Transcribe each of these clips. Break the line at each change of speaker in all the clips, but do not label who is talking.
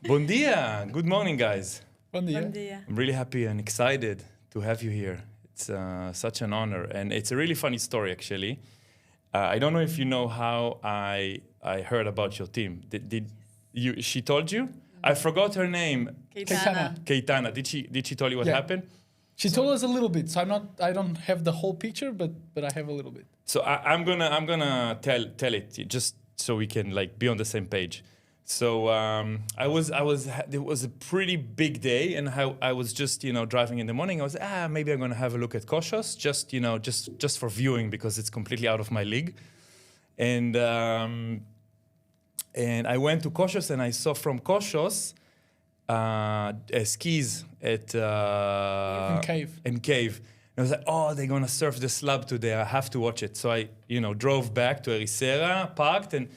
Bon dia. Good morning, guys.
Bom dia.
Bom dia.
I'm really happy and excited to have you here. It's such an honor, and it's a really funny story, actually. I don't know if you know how I heard about your team. Did you? She told you? I forgot her name.
Keitana.
Keitana. Did she tell you what
Yeah.
happened?
She told us a little bit, so I don't have the whole picture, but I have a little bit.
So I'm gonna tell it just so we can like be on the same page. So it was a pretty big day, and I was just driving in the morning. I was maybe I'm gonna have a look at Koshos, just for viewing because it's completely out of my league, and I went to Koshos and I saw from Koshos skis at
In Cave.
And I was like, oh, they're gonna surf the slab today. I have to watch it. So I, drove back to Ericeira, parked, and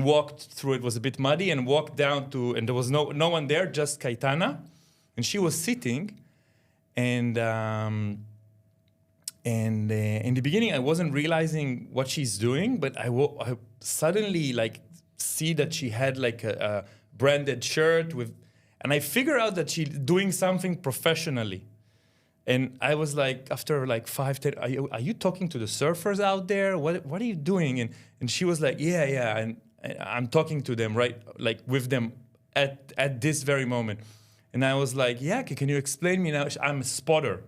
walked through. It was a bit muddy, and walked down to, and there was no one there, just Keitana, and she was sitting, and in the beginning I wasn't realizing what she's doing, but I suddenly like see that she had like a branded shirt with, and I figure out that she's doing something professionally. And I was like, after like 5-10, are you talking to the surfers out there? What are you doing? And she was like, yeah, and I'm talking to them, right, like with them at this very moment. And I was like, yeah, can you explain me now? I'm a spotter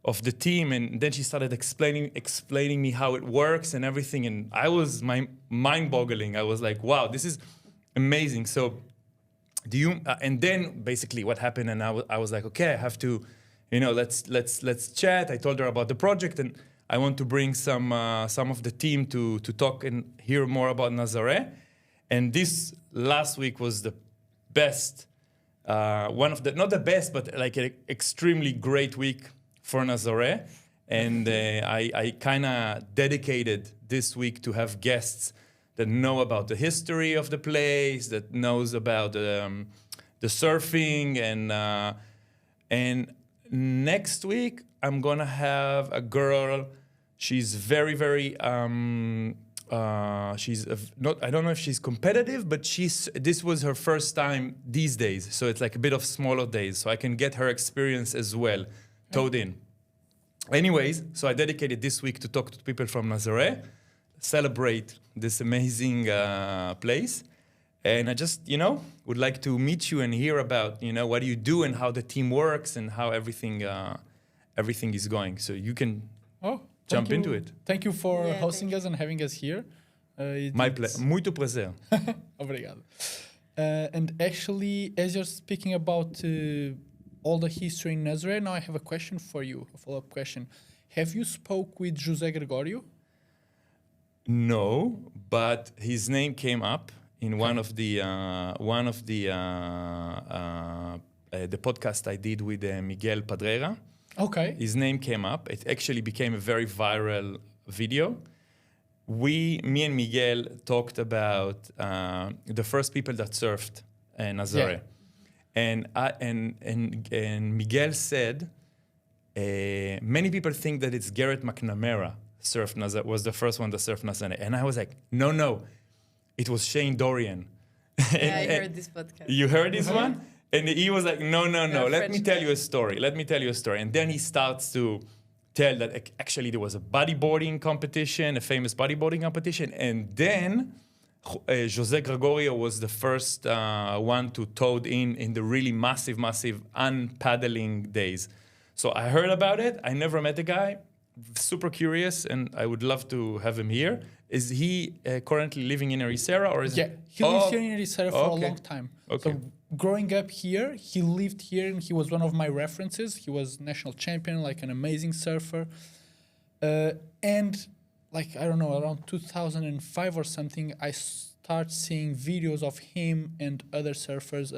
of the team, and then she started explaining me how it works and everything, and I was mind-boggling. I was like, wow, this is amazing. So do you? And then basically what happened, and I was like, okay, I have to. Let's chat. I told her about the project, and I want to bring some of the team to talk and hear more about Nazaré. And this last week was the best, not the best, but like an extremely great week for Nazaré. And I kind of dedicated this week to have guests that know about the history of the place, that knows about the surfing, and next week, I'm gonna have a girl. She's very, very. She's not. I don't know if she's competitive, but this was her first time these days, so it's like a bit of smaller days, so I can get her experience as well, towed in. Anyways, so I dedicated this week to talk to people from Nazaré, celebrate this amazing place. And I just, would like to meet you and hear about, what do you do and how the team works and how everything is going. So you can jump into it.
Thank you for hosting us and having us here.
My pleasure. Muito prazer.
Obrigado. And actually, as you're speaking about all the history in Nazaré, now I have a question for you, a follow-up question. Have you spoke with José Gregorio?
No, but his name came up in one of the podcast I did with Miguel Padreira.
Okay.
His name came up. It actually became a very viral video. Me and Miguel talked about the first people that surfed Nazaré. Yeah. And Miguel said many people think that it's Garrett McNamara was the first one to surf Nazaré. And I was like, no. It was Shane Dorian.
Yeah, I heard this podcast.
You heard this one? And he was like, no. Let me tell you a story. And then he starts to tell that actually there was a bodyboarding competition, a famous bodyboarding competition. And then José Gregorio was the first one to toad in the really massive unpaddling days. So I heard about it. I never met the guy. Super curious, and I would love to have him here. Is he currently living in Ericeira, or is
he lives here in Ericeira for a long time.
Okay.
So growing up here, he lived here, and he was one of my references. He was national champion, like an amazing surfer, and like I don't know, around 2005 or something, I start seeing videos of him and other surfers,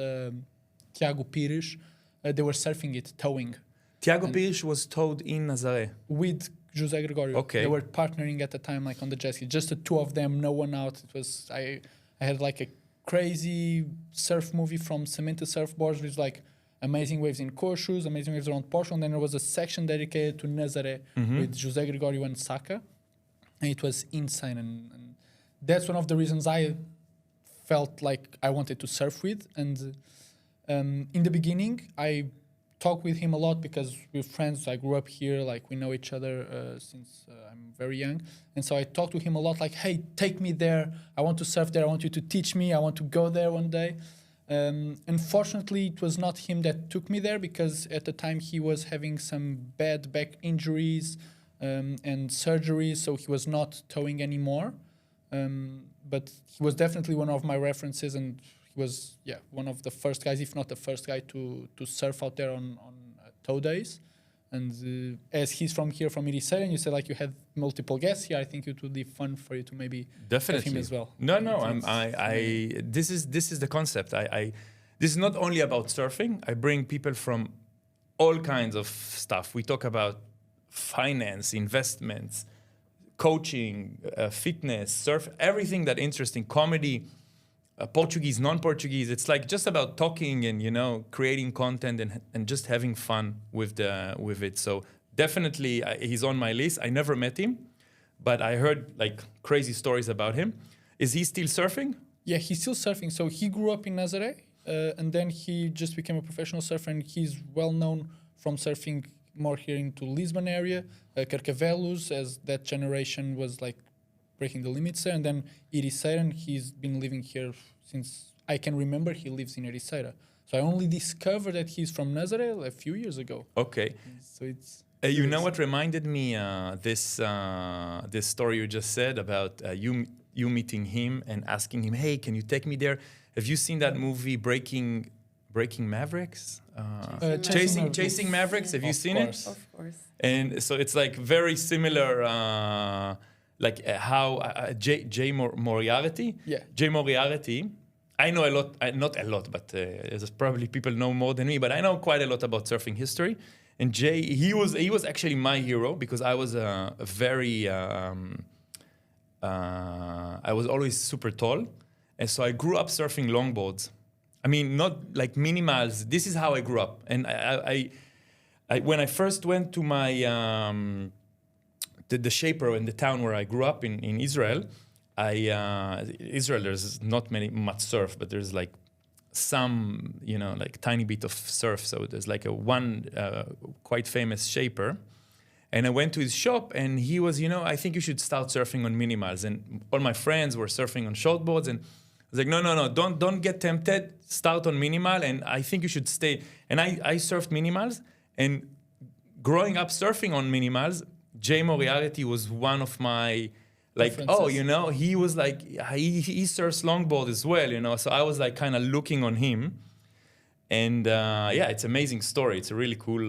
Tiago Pires. They were surfing it, towing.
Tiago Pires was towed in Nazaré
with José Gregorio.
Okay.
They were partnering at the time, like on the jet ski. Just the two of them, no one out. It was I had like a crazy surf movie from cemented surfboards with like amazing waves in Cochus, amazing waves around Portugal. And then there was a section dedicated to Nazaré with José Gregorio and Saka, and it was insane. And that's one of the reasons I felt like I wanted to surf with. And in the beginning, I talked with him a lot because we're friends. I grew up here, like we know each other since I'm very young. And so I talked to him a lot, like, hey, take me there. I want to surf there. I want you to teach me. I want to go there one day. Unfortunately, it was not him that took me there because at the time he was having some bad back injuries and surgeries, so he was not towing anymore. But he was definitely one of my references, and he was one of the first guys, if not the first guy, to surf out there on tow days. And as he's from here, from Ericeira, and you said like you had multiple guests here, I think it would be fun for you to maybe have him as well.
No, this is the concept. This is not only about surfing. I bring people from all kinds of stuff. We talk about finance, investments, coaching, fitness, surf, everything that interesting, comedy, Portuguese, non-Portuguese. It's like just about talking and, you know, creating content and just having fun with it. So definitely he's on my list. I never met him, but I heard like crazy stories about him. Is he still surfing?
Yeah, he's still surfing. So he grew up in Nazaré, and then he just became a professional surfer, and he's well known from surfing more here into Lisbon area, Carcavelos, as that generation was like breaking the limits there, and then Ericeira, and he's been living here since I can remember. He lives in Ericeira. So I only discovered that he's from Nazaré a few years ago.
Okay.
So it's...
you know what reminded me this story you just said about you meeting him and asking him, hey, can you take me there? Have you seen that movie Breaking Mavericks? Chasing Mavericks. Have you seen it?
Of course.
And so it's like very similar, like how Jay Moriarty.
Yeah.
Jay Moriarty. I know a lot, not a lot, but there's probably people know more than me. But I know quite a lot about surfing history. And Jay, he was actually my hero because I was I was always super tall, and so I grew up surfing longboards. I mean, not like minimals. This is how I grew up. And I when I first went to my the shaper in the town where I grew up in Israel, Israel there's not much surf, but there's like some, you know, like tiny bit of surf. So there's like one quite famous shaper. And I went to his shop, and he was, you know, I think you should start surfing on minimals. And all my friends were surfing on shortboards, and I was like, no, don't get tempted. Start on minimal, and I think you should stay. And I surfed minimals, and growing up surfing on minimals, Jay Moriarty was one of my, like, oh, you know, he was like, he surfs longboard as well, you know. So I was like kind of looking on him. And yeah, it's an amazing story. It's a really cool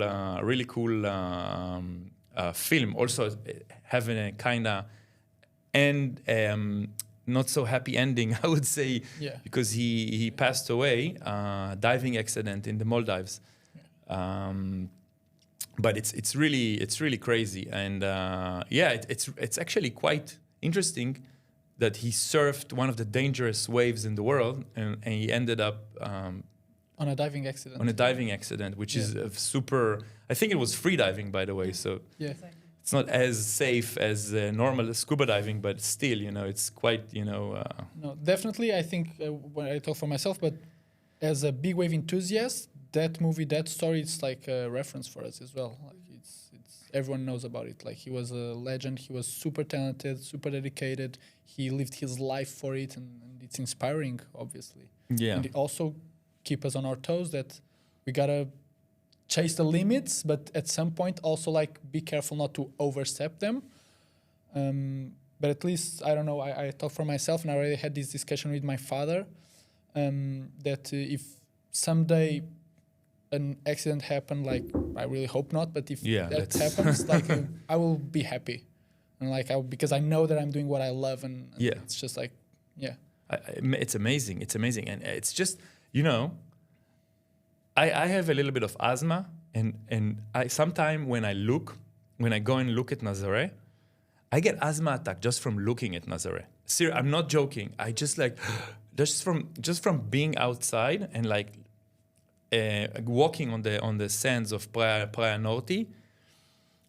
film. Also having a kind of not so happy ending, I would say, because he passed away, diving accident in the Maldives. Yeah. But it's really crazy, and it's actually quite interesting that he surfed one of the dangerous waves in the world, and he ended up
on a diving accident.
On a diving accident, which is super. I think it was free diving, by the way. So it's not as safe as normal scuba diving, but still, you know, it's quite, you know.
No, definitely. I think when I talk for myself, but as a big wave enthusiast, that movie, that story, it's like a reference for us as well. Like it's everyone knows about it. Like he was a legend. He was super talented, super dedicated. He lived his life for it, and it's inspiring, obviously.
Yeah.
And it also keep us on our toes that we gotta chase the limits, but at some point also like be careful not to overstep them. But at least, I don't know, I talk for myself, and I already had this discussion with my father, that if someday an accident happened, like I really hope not, but if that happens, like I will be happy, and like because I know that I'm doing what I love, and it's just like
it's amazing, and it's just, you know, I have a little bit of asthma, and I sometimes when I go and look at Nazaré, I get asthma attack just from looking at Nazaré. Seriously, I'm not joking. I just like just from being outside and like walking on the sands of Praia Norte.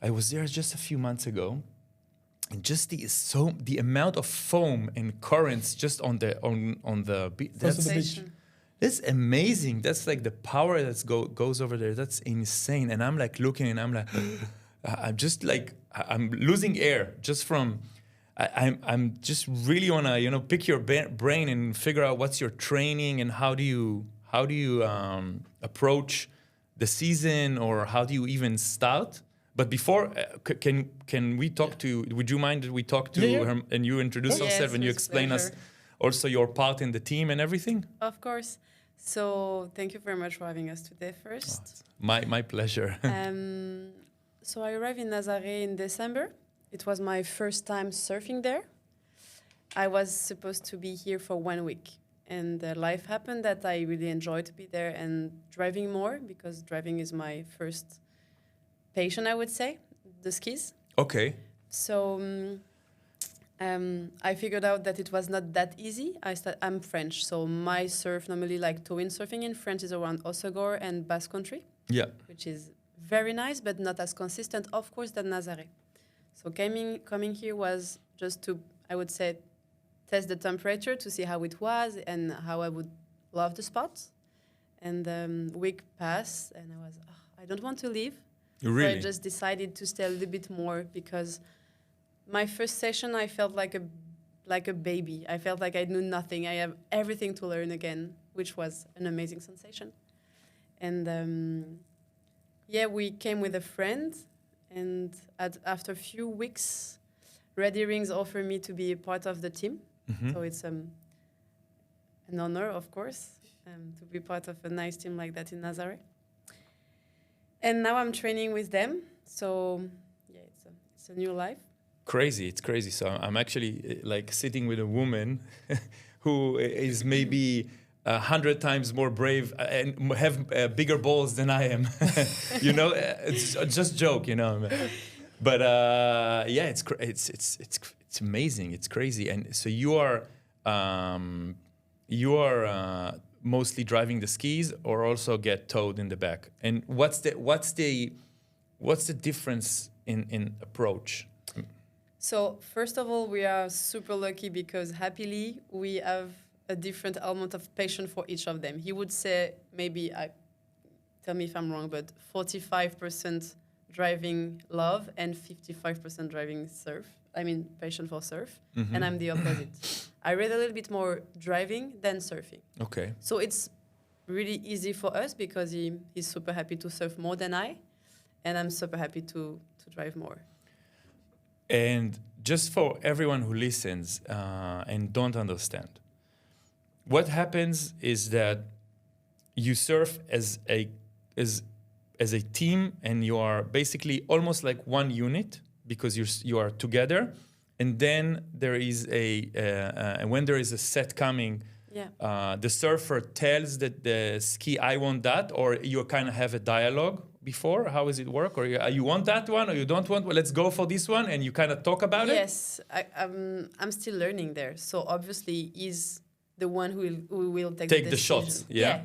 I was there just a few months ago, and just the amount of foam and currents just on the beach.
Sensation.
That's amazing. That's like the power that goes over there. That's insane. And I'm like looking, and I'm like, I'm just like, I'm losing air just from. I'm just really wanna pick your brain and figure out what's your training and how do you approach the season, or how do you even start? But before, can we talk to? Would you mind that we talk to her and you introduce
Yes,
yourself and you
with
explain us
pleasure.
also your part in the team and everything?
Of course. So thank you very much for having us today first.
My pleasure.
So I arrived in Nazaré in December. It was my first time surfing there. I was supposed to be here for 1 week. And life happened that I really enjoyed to be there and driving more, because driving is my first passion, I would say, the skis.
Okay.
So I figured out that it was not that easy. I'm French, so my surf normally, like toe surfing in France, is around Osegor and Basque Country,
Yeah.
which is very nice, but not as consistent, of course, than Nazaré. So coming here was just to, I would say, test the temperature to see how it was and how I would love the spot. And week passed, and I was, I don't want to leave.
Really?
So I just decided to stay a little bit more, because my first session, I felt like a baby. I felt like I knew nothing. I have everything to learn again, which was an amazing sensation. And we came with a friend, and after a few weeks, Herrings offered me to be a part of the team.
Mm-hmm.
So it's an honor, of course, to be part of a nice team like that in Nazaré. And now I'm training with them. So it's a new life.
Crazy. It's crazy. So I'm actually like sitting with a woman who is maybe 100 times more brave and have bigger balls than I am. It's just joke, But it's amazing. It's crazy. And so you are mostly driving the skis, or also get towed in the back. And what's the difference in approach?
So first of all, we are super lucky, because happily we have a different element of passion for each of them. He would say, maybe, tell me if I'm wrong, but 45% driving love and 55% driving surf. I mean, passion for surf.
Mm-hmm.
And I'm the opposite. I read a little bit more driving than surfing.
Okay.
So it's really easy for us, because he's super happy to surf more than I, and I'm super happy to drive more.
And just for everyone who listens and don't understand, what happens is that you surf as a team, and you are basically almost like one unit, because you are together. And then there is when there is a set coming, the surfer tells the ski, I want that, or you kind of have a dialogue before. How does it work? Or you want that one, or you don't want? Well, let's go for this one, and you kind of talk about it.
Yes, I'm still learning there. So obviously, he's the one who will take the
shots. Yeah.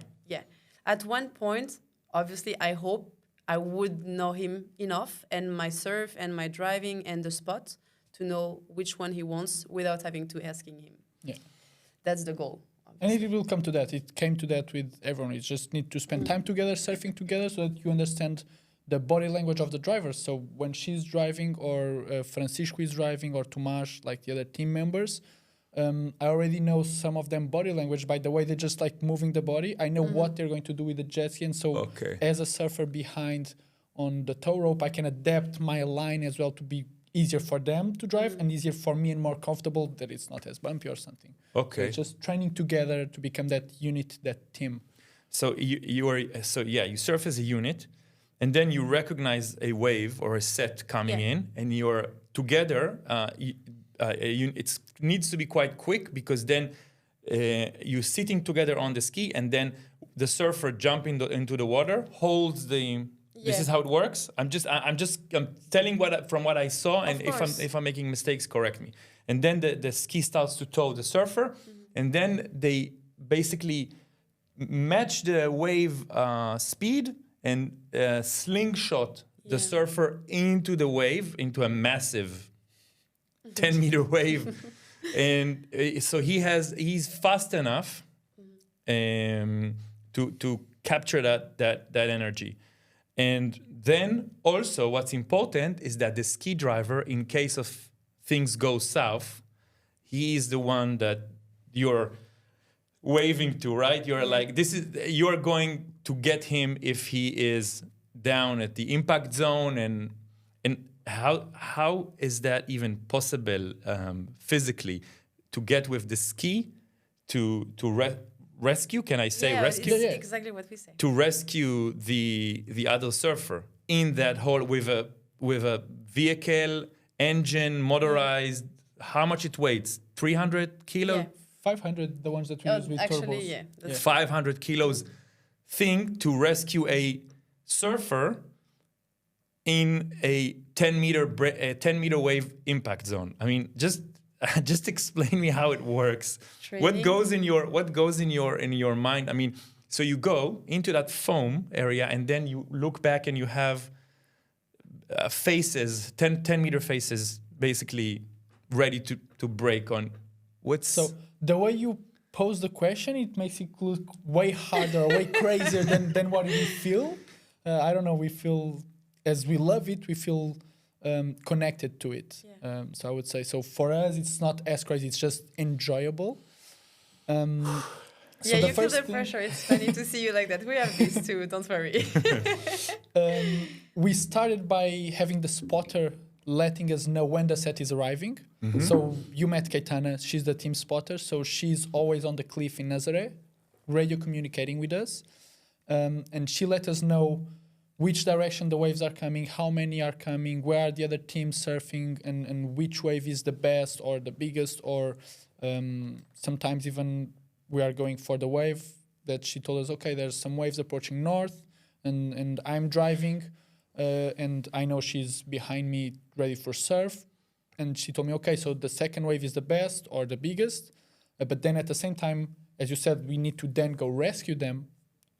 At one point, obviously, I hope I would know him enough, and my surf and my driving and the spot, to know which one he wants without having to asking him.
Yeah.
That's the goal.
And it will come to that. It came to that with everyone. You just need to spend time together, surfing together, so that you understand the body language of the driver. So when she's driving, or Francisco is driving, or Tomas, like the other team members, I already know some of them body language by the way they're just like moving the body. I know what they're going to do with the jet ski. And so as a surfer behind on the tow rope, I can adapt my line as well to be easier for them to drive and easier for me, and more comfortable, that it's not as bumpy or something.
Okay.
So it's just training together to become that unit, that team.
So you surf as a unit, and then you recognize a wave or a set coming in, and you're together. It needs to be quite quick, because then you're sitting together on the ski, and then the surfer jumping into the water holds the. This is how it works. I'm telling from what I saw, and if I'm making mistakes, correct me. And then the ski starts to tow the surfer, and then they basically match the wave speed and slingshot the surfer into the wave, into a massive 10-meter wave. And so he's fast enough to capture that energy. And then also what's important is that the ski driver, in case of things go south, he is the one that you're waving to, right? You're like, you're going to get him if he is down at the impact zone. And how is that even possible physically to get with the ski to rescue? Can I say rescue?
It's exactly what we say.
To rescue the other surfer in that hole with a vehicle, engine, motorized. How much it weighs? 300 kilos?
Yeah.
500, the ones that we use with
Actually,
turbos.
yeah. That's
500 kilos thing to rescue a surfer in a 10-meter wave impact zone. I mean, just explain me how it works. What
Training.
goes in your mind? I mean, so you go into that foam area and then you look back and you have faces, 10-meter faces, basically ready to break on.
So the way you pose the question, it makes it look way harder, way crazier than what we feel. I don't know. We feel, as we love it, we feel connected to it.
Yeah.
So I would say, so for us, it's not as crazy. It's just enjoyable. So
you feel the pressure. It's funny to see you like that. We have this too. Don't worry.
We started by having the spotter letting us know when the set is arriving.
Mm-hmm.
So you met Caetana, she's the team spotter, so she's always on the cliff in Nazaré, radio communicating with us. And she let us know which direction the waves are coming, how many are coming, where are the other teams surfing, and which wave is the best or the biggest, or sometimes even we are going for the wave that she told us, okay, there's some waves approaching north, and I'm driving, and I know she's behind me ready for surf. And she told me, okay, so the second wave is the best or the biggest. But then at the same time, as you said, we need to then go rescue them.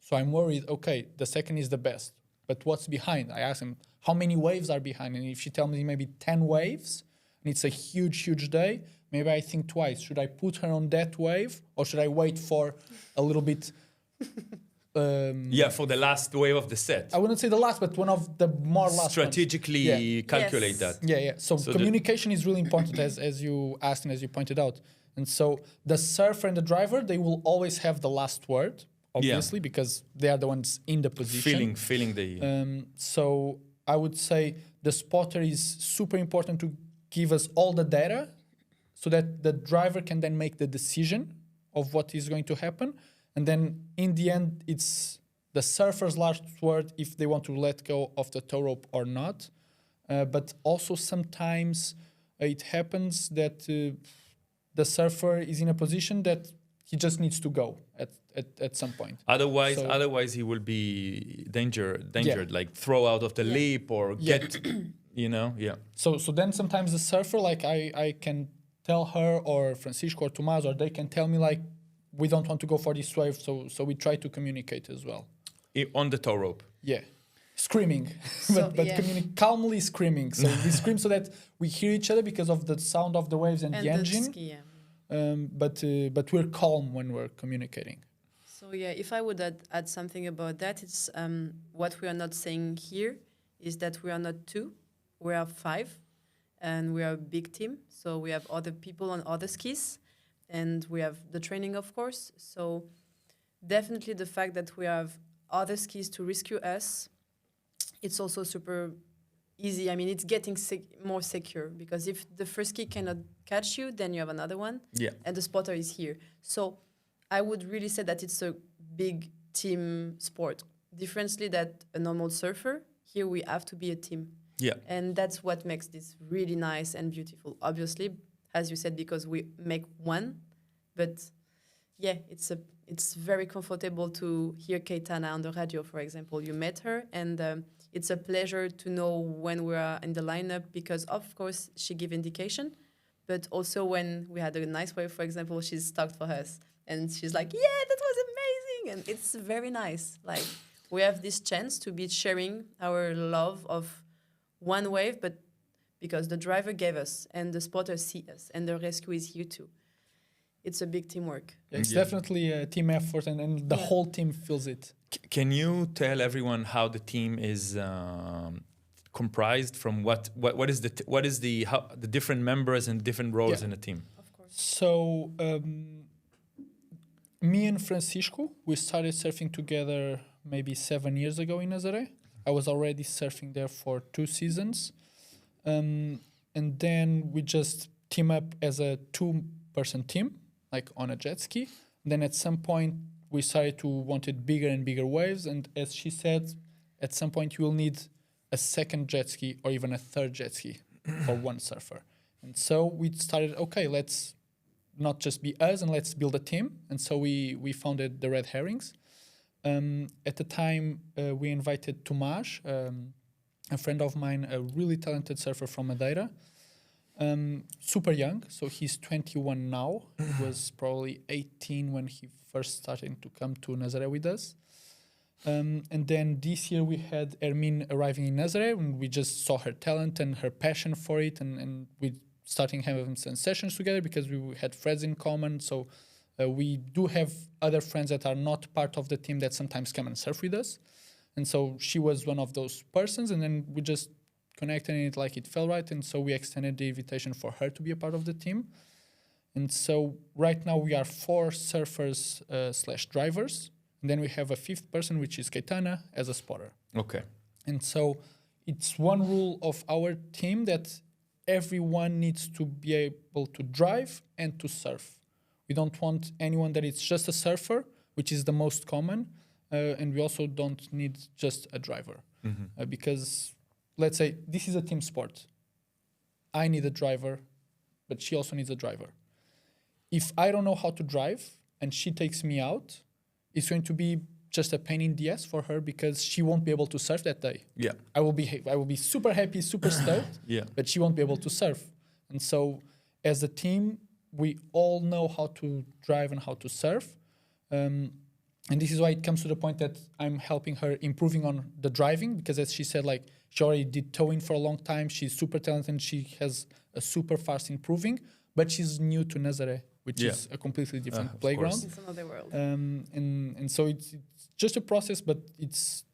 So I'm worried, okay, the second is the best. But what's behind? I asked him, how many waves are behind? And if she tells me maybe 10 waves, and it's a huge, huge day, maybe I think twice. Should I put her on that wave or should I wait for a little bit...
for the last wave of the set.
I wouldn't say the last, but one of the more last
strategically calculate
Yes.
that.
Yeah. So communication is really important, as you asked and as you pointed out. And so the surfer and the driver, they will always have the last word, obviously, because they are the ones in the position.
Feeling the...
So I would say the spotter is super important to give us all the data so that the driver can then make the decision of what is going to happen. And then in the end, it's the surfer's last word if they want to let go of the tow rope or not. But also sometimes it happens that the surfer is in a position that he just needs to go at some point.
Otherwise he will be endangered, like throw out of the leap or get,
So then sometimes the surfer, like I can tell her or Francisco or Tomás, or they can tell me like, we don't want to go for this wave, so we try to communicate as well.
On the tow rope.
Yeah. Screaming,
So,
but calmly screaming. So we scream so that we hear each other because of the sound of the waves and the engine.
Ski, yeah.
But we're calm when we're communicating.
So if I would add something about that, it's what we are not saying here is that we are not two, we are 5, and we are a big team. So we have other people on other skis, and we have the training, of course. So definitely the fact that we have other skis to rescue us, it's also super easy. I mean, it's getting more secure, because if the first ski cannot catch you, then you have another one, and the spotter is here. So I would really say that it's a big team sport. Differently that a normal surfer, here we have to be a team.
Yeah.
And that's what makes this really nice and beautiful. Obviously, as you said, because we make one, but it's very comfortable to hear Caetana on the radio, for example. You met her, and it's a pleasure to know when we are in the lineup, because of course she gave indication, but also when we had a nice wave, for example, she's talked for us, and she's like, yeah, that was amazing, and it's very nice. Like, we have this chance to be sharing our love of one wave, but because the driver gave us and the spotter see us and the rescue is here too. It's a big teamwork.
It's
Yeah.
definitely a team effort, and the
Yeah.
whole team feels it.
Can you tell everyone how the team is comprised from what is the different members and different roles
Yeah.
in the team?
Of course.
So me and Francisco, we started surfing together maybe 7 years ago in Nazaré. I was already surfing there for 2 seasons. And then we just team up as a 2-person team, like on a jet ski. Then at some point, we started to wanted bigger and bigger waves. And as she said, at some point you will need a second jet ski or even a third jet ski for one surfer. And so we started, okay, let's not just be us and let's build a team. And so we founded the Red Herrings. At the time, we invited Tomás, a friend of mine, a really talented surfer from Madeira. Super young, so he's 21 now. He was probably 18 when he first started to come to Nazaré with us. And then this year we had Hermine arriving in Nazaré, and we just saw her talent and her passion for it, and we starting having some sessions together because we had friends in common. So we do have other friends that are not part of the team that sometimes come and surf with us. And so she was one of those persons, and then we just connected and it like it felt right, and so we extended the invitation for her to be a part of the team. And so right now we are 4 surfers / drivers, and then we have a 5th person, which is Caetana, as a spotter.
Okay.
And so it's one rule of our team that everyone needs to be able to drive and to surf. We don't want anyone that is just a surfer, which is the most common, and we also don't need just a driver. Because let's say this is a team sport. I need a driver, but she also needs a driver. If I don't know how to drive and she takes me out, it's going to be just a pain in the ass for her because she won't be able to surf that day.
Yeah.
I will be super happy, super stoked,
Yeah.
but she won't be able to surf. And so as a team, we all know how to drive and how to surf. And this is why it comes to the point that I'm helping her improving on the driving, because as she said, like she already did towing for a long time. She's super talented. She has a super fast improving, but she's new to Nazaré, which
Yeah.
is a completely different
Of
playground.
course.
It's another world.
And so it's just a process, but it's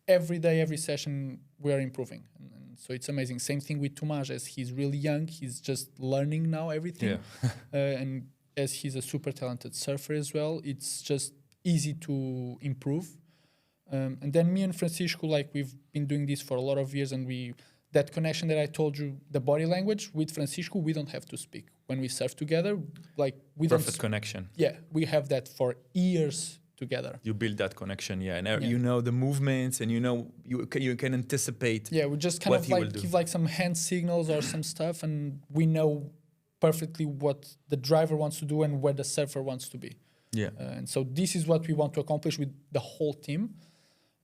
every day, every session we are improving. And so it's amazing. Same thing with Tomás, as he's really young. He's just learning now everything.
Yeah.
And as he's a super talented surfer as well, it's just easy to improve. And then me and Francisco, like we've been doing this for a lot of years, and that connection that I told you, the body language with Francisco, we don't have to speak when we surf together. Like we
Perfect
don't.
connection.
Yeah, we have that for years together.
You build that connection, yeah, and
Yeah.
you know the movements, and you know you can anticipate.
Yeah, we just kind
what
of
he will
like
do.
give like some hand signals or some stuff, and we know perfectly what the driver wants to do and where the surfer wants to be.
Yeah.
And so this is what we want to accomplish with the whole team.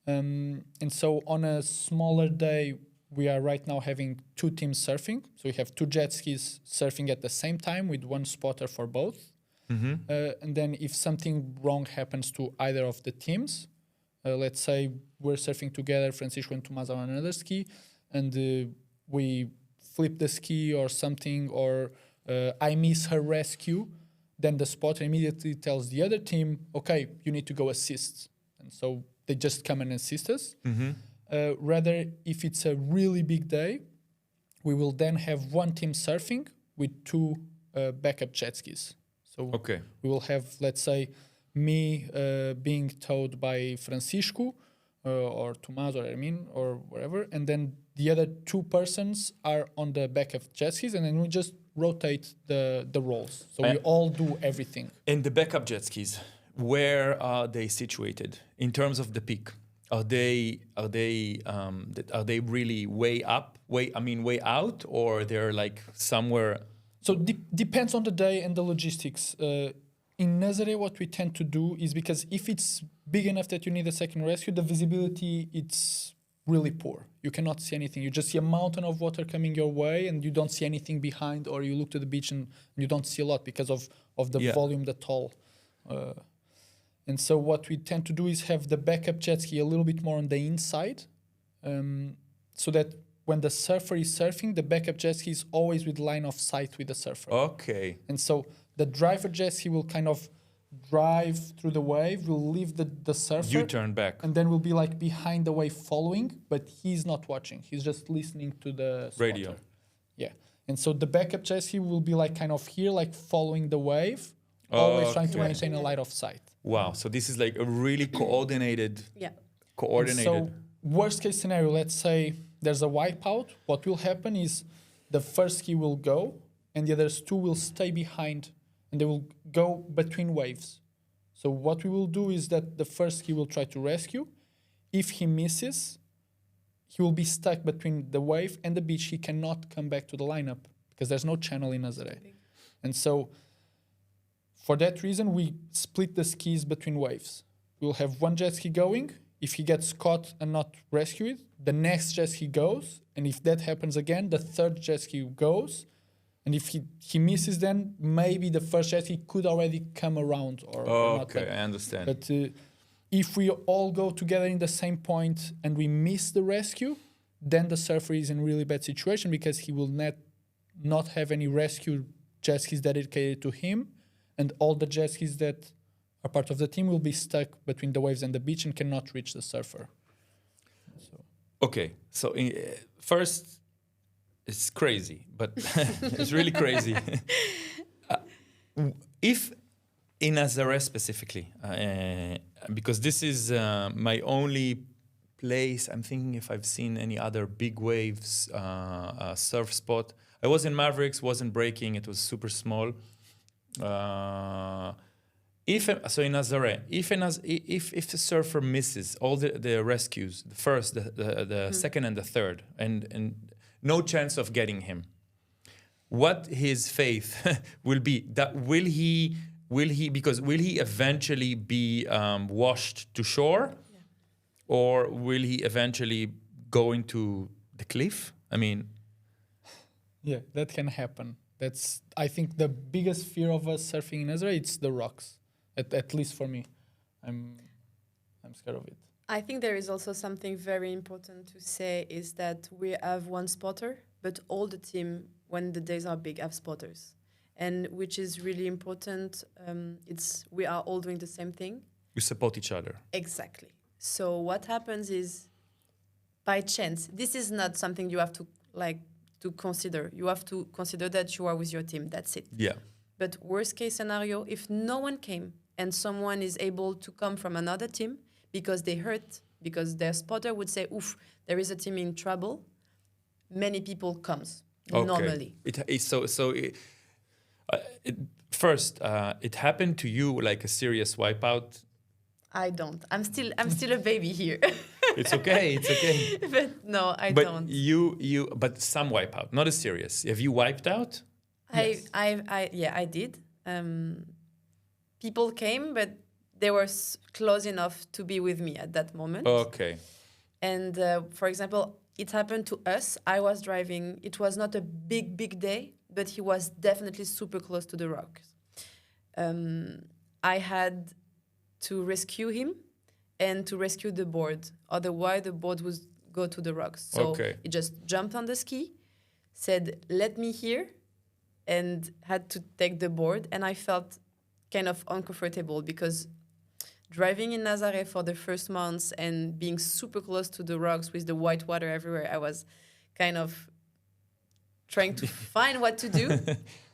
And so on a smaller day, we are right now having 2 teams surfing. So we have 2 jet skis surfing at the same time with 1 spotter for both. And then if something wrong happens to either of the teams, let's say we're surfing together, Francisco and Tomás are on another ski, and we flip the ski or something, or I miss her rescue, then the spotter immediately tells the other team, okay, you need to go assist. And so they just come and assist us. Rather, if it's a really big day, we will then have 1 team surfing with 2 backup jet skis. So
Okay.
we will have, let's say, me being towed by Francisco or Tomás or Hermine or wherever, and then the other 2 persons are on the backup jet skis, and then we just rotate the roles. So we all do everything.
And the backup jet skis, where are they situated in terms of the peak? Are they really way up, way out, or they're like somewhere?
So depends on the day and the logistics. In Nazaré, what we tend to do is, because if it's big enough that you need a second rescue, the visibility, it's really poor. You cannot see anything. You just see a mountain of water coming your way, and you don't see anything behind, or you look to the beach and you don't see a lot because of the volume, the toll. And so what we tend to do is have the backup jet ski a little bit more on the inside, so that when the surfer is surfing, the backup jet ski is always with line of sight with the surfer.
Okay.
And so the driver jet ski will kind of drive through the wave, will leave the surfer.
You turn back.
And then will be like behind the wave following, but he's not watching. He's just listening to the spotter.
Radio.
Yeah. And so the backup jet ski will be like kind of here, like following the wave, always trying to
Okay.
maintain a line of sight.
Wow. So this is like a really coordinated.
Yeah.
Coordinated.
So worst case scenario, let's say there's a wipeout. What will happen is the first ski will go and the others two will stay behind and they will go between waves. So what we will do is that the first ski will try to rescue. If he misses, he will be stuck between the wave and the beach. He cannot come back to the lineup because there's no channel in Nazaré. And so for that reason, we split the skis between waves. We'll have one jet ski going. If he gets caught and not rescued, the next jet ski goes. And if that happens again, the third jet ski goes. And if he misses, then maybe the first jet ski could already come around or not.
Okay, I understand.
But if we all go together in the same point and we miss the rescue, then the surfer is in really bad situation because he will not have any rescue jet skis dedicated to him. And all the jet skis that are part of the team will be stuck between the waves and the beach and cannot reach the surfer. So.
Okay, so first, it's crazy, but it's really crazy. If in Nazaré specifically, because this is my only place, I'm thinking if I've seen any other big waves surf spot. I was in Mavericks, wasn't breaking, it was super small. If in Nazaré, if the surfer misses all the rescues, the first, the second, and the third, and no chance of getting him, what his faith will be? That will he eventually be washed to shore, or will he eventually go into the cliff? I mean,
yeah, that can happen. That's, I think, the biggest fear of us surfing in Nazaré. It's the rocks. At least for me, I'm scared of it.
I think there is also something very important to say is that we have one spotter, but all the team, when the days are big, have spotters, and which is really important. We are all doing the same thing.
you support each other.
Exactly. So what happens is, by chance, this is not something you have to consider. You have to consider that you are with your team. That's it.
Yeah.
But worst case scenario, if no one came and someone is able to come from another team because they hurt, because their spotter would say, oof, there is a team in trouble, many people comes normally.
First, it happened to you like a serious wipeout.
I don't. I'm still a baby here.
It's okay. It's okay.
But no, I don't.
But some wipeout, not as serious. Have you wiped out?
Yes. I did. People came, but they were close enough to be with me at that moment.
Okay.
And for example, it happened to us. I was driving. It was not a big day, but he was definitely super close to the rocks. I had to rescue him and to rescue the board. Otherwise, the board would go to the rocks. So he just jumped on the ski, said, let me here, and had to take the board. And I felt kind of uncomfortable because driving in Nazaré for the first months and being super close to the rocks with the white water everywhere, I was kind of trying to find what to do.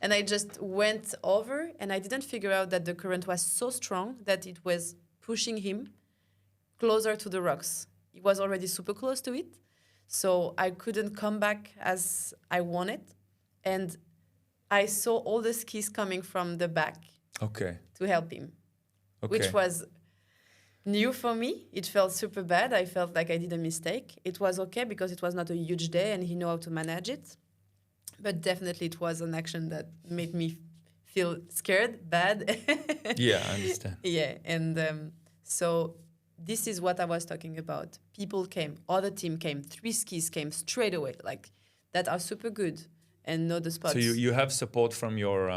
And I just went over and I didn't figure out that the current was so strong that it was pushing him closer to the rocks. He was already super close to it. So I couldn't come back as I wanted. And I saw all the skis coming from the back to help him, which was new for me. It felt super bad. I felt like I did a mistake. It was okay because it was not a huge day and he knew how to manage it. But definitely it was an action that made me feel scared, bad.
Yeah, I understand.
Yeah, and so this is what I was talking about. People came, other team came, 3 skis came straight away, like that are super good and know the spots.
So you have support from your,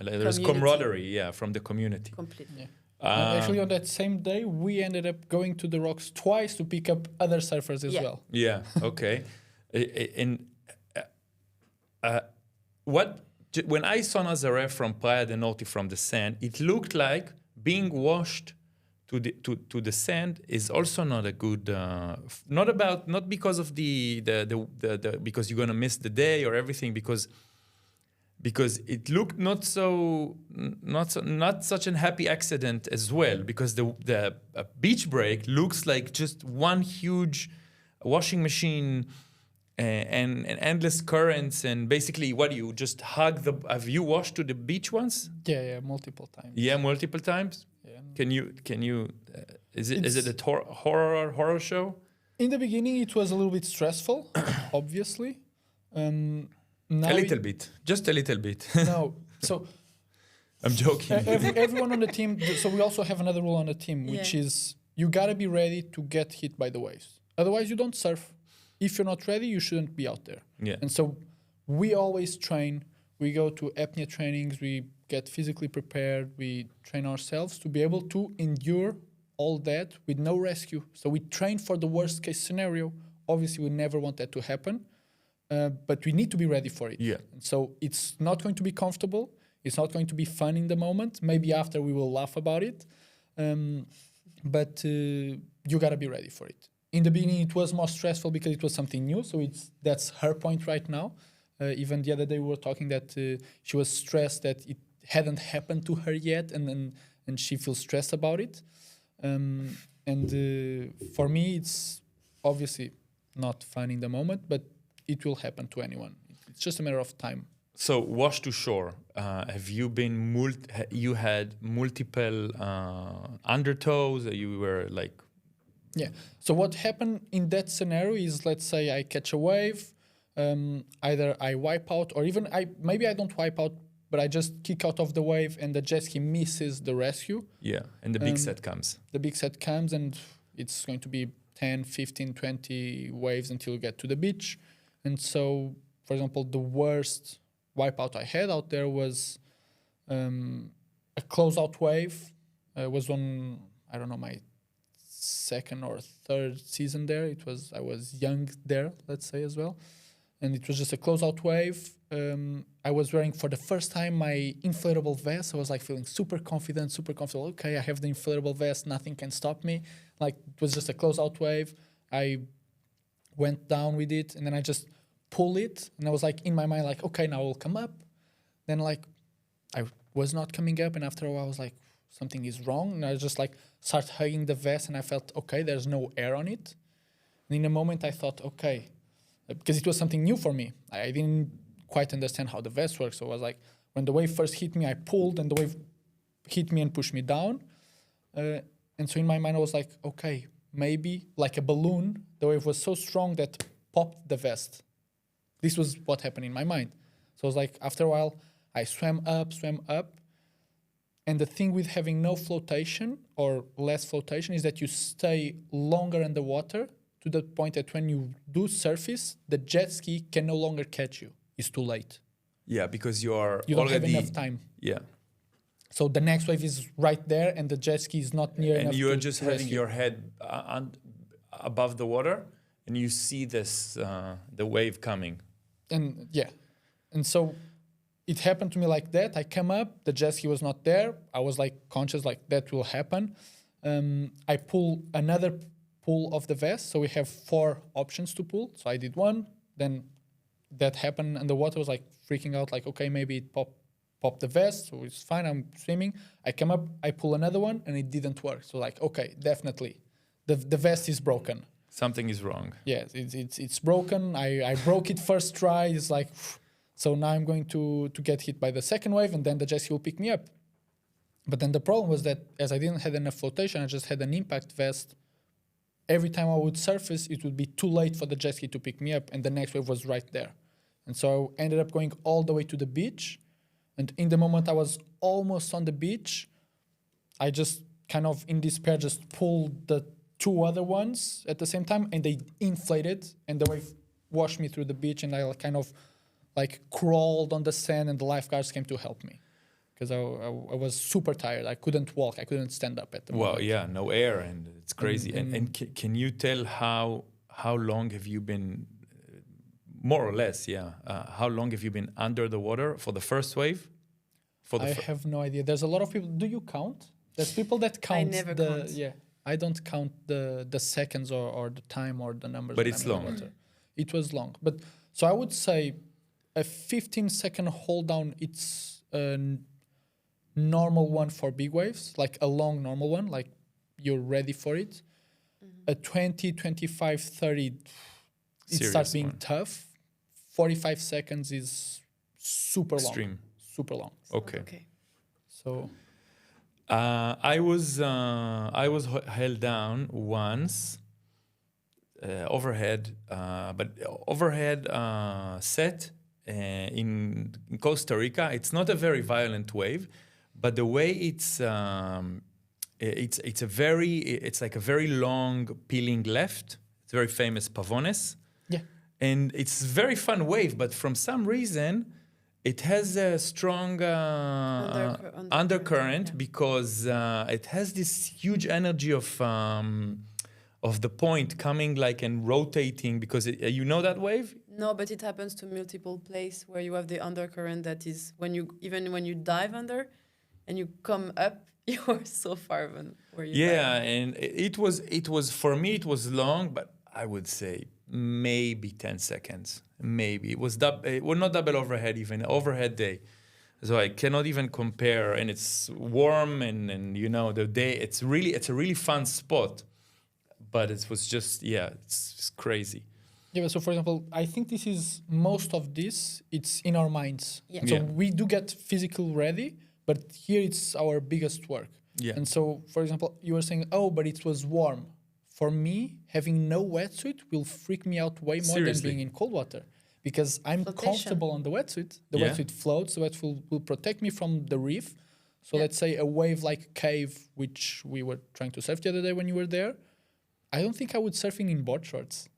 there's camaraderie, from the community.
Completely.
Yeah. Actually, on that same day, we ended up going to the rocks twice to pick up other surfers as well.
Yeah, okay. In when I saw Nazaré from Praia del Norte from the sand, it looked like being washed to the sand is also not a good. Not because of the because you're gonna miss the day or everything, because it looked not such an happy accident as well, because the beach break looks like just one huge washing machine and endless currents, and basically what you just hug the. Have you washed to the beach once?
Yeah, multiple times.
Yeah, multiple times.
Yeah.
Can you? Is it a horror show?
In the beginning, it was a little bit stressful, obviously. Now
A little bit, just a little bit.
No, so
I'm joking.
everyone on the team. So we also have another rule on the team, which is you gotta be ready to get hit by the waves. Otherwise, you don't surf. If you're not ready, you shouldn't be out there.
Yeah.
And so we always train. We go to apnea trainings. We get physically prepared. We train ourselves to be able to endure all that with no rescue. So we train for the worst case scenario. Obviously, we never want that to happen, but we need to be ready for it.
Yeah.
And so it's not going to be comfortable. It's not going to be fun in the moment. Maybe after we will laugh about it, but you gotta be ready for it. In the beginning, it was more stressful because it was something new. So that's her point right now. Even the other day, we were talking that she was stressed that it hadn't happened to her yet, and she feels stressed about it. For me, it's obviously not fun in the moment, but it will happen to anyone. It's just a matter of time.
So, wash to shore. Have you been you had multiple undertows? You were like.
Yeah. So what happened in that scenario is, let's say I catch a wave, either I wipe out, or even maybe I don't wipe out, but I just kick out of the wave and the jet ski misses the rescue.
Yeah, and the big set comes.
The big set comes, and it's going to be 10, 15, 20 waves until you get to the beach. And so, for example, the worst wipeout I had out there was a closeout wave. Was on, I don't know, my second or third season there. I was young there, let's say, as well. And it was just a closeout wave. I was wearing for the first time my inflatable vest. I was like feeling super confident. Okay, I have the inflatable vest. Nothing can stop me. Like, it was just a closeout wave. I went down with it, and then I just pull it. And I was like, in my mind, like, okay, now I'll come up. Then like, I was not coming up. And after a while, I was like, something is wrong. And I just like start hugging the vest, and I felt, okay, there's no air on it. And in a moment I thought, okay, because it was something new for me. I didn't quite understand how the vest works. So I was like, when the wave first hit me, I pulled, and the wave hit me and pushed me down. And so in my mind I was like, okay, maybe like a balloon, the wave was so strong that popped the vest. This was what happened in my mind. So I was like, after a while, I swam up. And the thing with having no flotation or less flotation is that you stay longer in the water, to the point that when you do surface, the jet ski can no longer catch you. It's too late.
Yeah, because you
don't have enough time.
Yeah.
So the next wave is right there, and the jet ski is not near enough.
And you are just
to
having
rescue.
your head above the water, and you see this the wave coming.
And yeah, and so it happened to me like that. I come up, the jet ski was not there. I was like conscious, like that will happen. I pull another pull of the vest. So we have 4 options to pull. So I did one, then that happened, and the water was like freaking out, like, okay, maybe it popped the vest, so it's fine, I'm swimming. I come up, I pull another one, and it didn't work. So like, okay, definitely, the vest is broken.
Something is wrong.
Yeah, it's broken. I broke it first try. It's like, so now I'm going to get hit by the second wave, and then the jet ski will pick me up. But then the problem was that as I didn't have enough flotation, I just had an impact vest. Every time I would surface, it would be too late for the jet ski to pick me up, and the next wave was right there. And so I ended up going all the way to the beach. And in the moment I was almost on the beach, I just kind of in despair just pulled the 2 other ones at the same time, and they inflated, and the wave washed me through the beach, and I kind of like crawled on the sand, and the lifeguards came to help me. Because I was super tired. I couldn't walk. I couldn't stand up at the moment.
Well, yeah, no air, and it's crazy. And can you tell how long have you been More or less, yeah. How long have you been under the water for the first wave? For the
I have no idea. There's a lot of people. Do you count? There's people that count.
never
the
count.
Yeah, I don't count the seconds or the time or the numbers.
But
when
it's
I'm in the
long.
water. It was long, but so I would say a 15-second hold down. It's a normal one for big waves, like a long normal one, like you're ready for it. A 20, 25, 30, it
Serious
starts being
one.
tough. 45 seconds is super long.
Extreme.
Super long.
Okay.
Okay.
So
I was held down once overhead, but overhead set in Costa Rica. It's not a very violent wave, but the way it's like a very long peeling left. It's very famous Pavones,
yeah.
and it's a very fun wave. But from some reason, it has a strong undercurrent
yeah.
because it has this huge energy of the point coming like and rotating. Because you know that wave.
No, but it happens to multiple places where you have the undercurrent that is when you dive under and you come up, you are so far from where you
Yeah,
dive.
and it was for me it was long, but I would say maybe 10 seconds. Maybe it was not double overhead, even overhead day. So I cannot even compare, and it's warm and you know the day. It's a really fun spot, but it was just it's crazy.
Yeah, so for example, I think this is most of this, it's in our minds.
Yeah.
So
Yeah.
we do get physical ready, but here it's our biggest work.
Yeah.
And so, for example, you were saying, oh, but it was warm. For me, having no wetsuit will freak me out way more
Seriously?
than being in cold water. Because I'm
Flotation.
comfortable on the wetsuit. The
Yeah.
wetsuit floats, the wetsuit will protect me from the reef. So
Yeah.
let's say a wave like Cave, which we were trying to surf the other day when you were there, I don't think I would surfing in board shorts.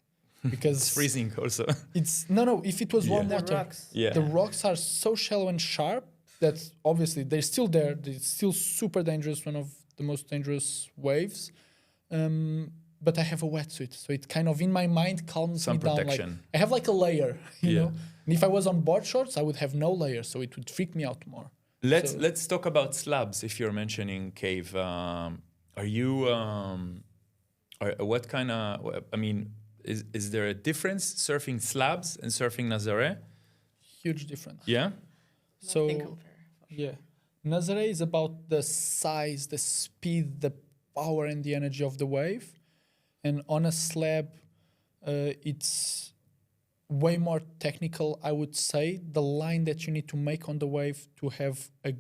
Because
It's freezing also.
it's no. If it was warm
The
water,
rocks.
Yeah.
the rocks are so shallow and sharp that obviously they're still there. It's still super dangerous. One of the most dangerous waves. But I have a wetsuit, so it kind of in my mind calms
Some
me down. Like
protection.
I have like a layer, you
Yeah.
know. And if I was on board shorts, I would have no layer, so it would freak me out more. So-
Let's talk about slabs. If you're mentioning cave, are you? What kind of? I mean, is there a difference surfing slabs and surfing Nazare?
Huge difference.
Yeah.
So
Nothing compare.
yeah, Nazare is about the size, the speed, the power, and the energy of the wave. And on a slab, it's way more technical, I would say. The line that you need to make on the wave to have a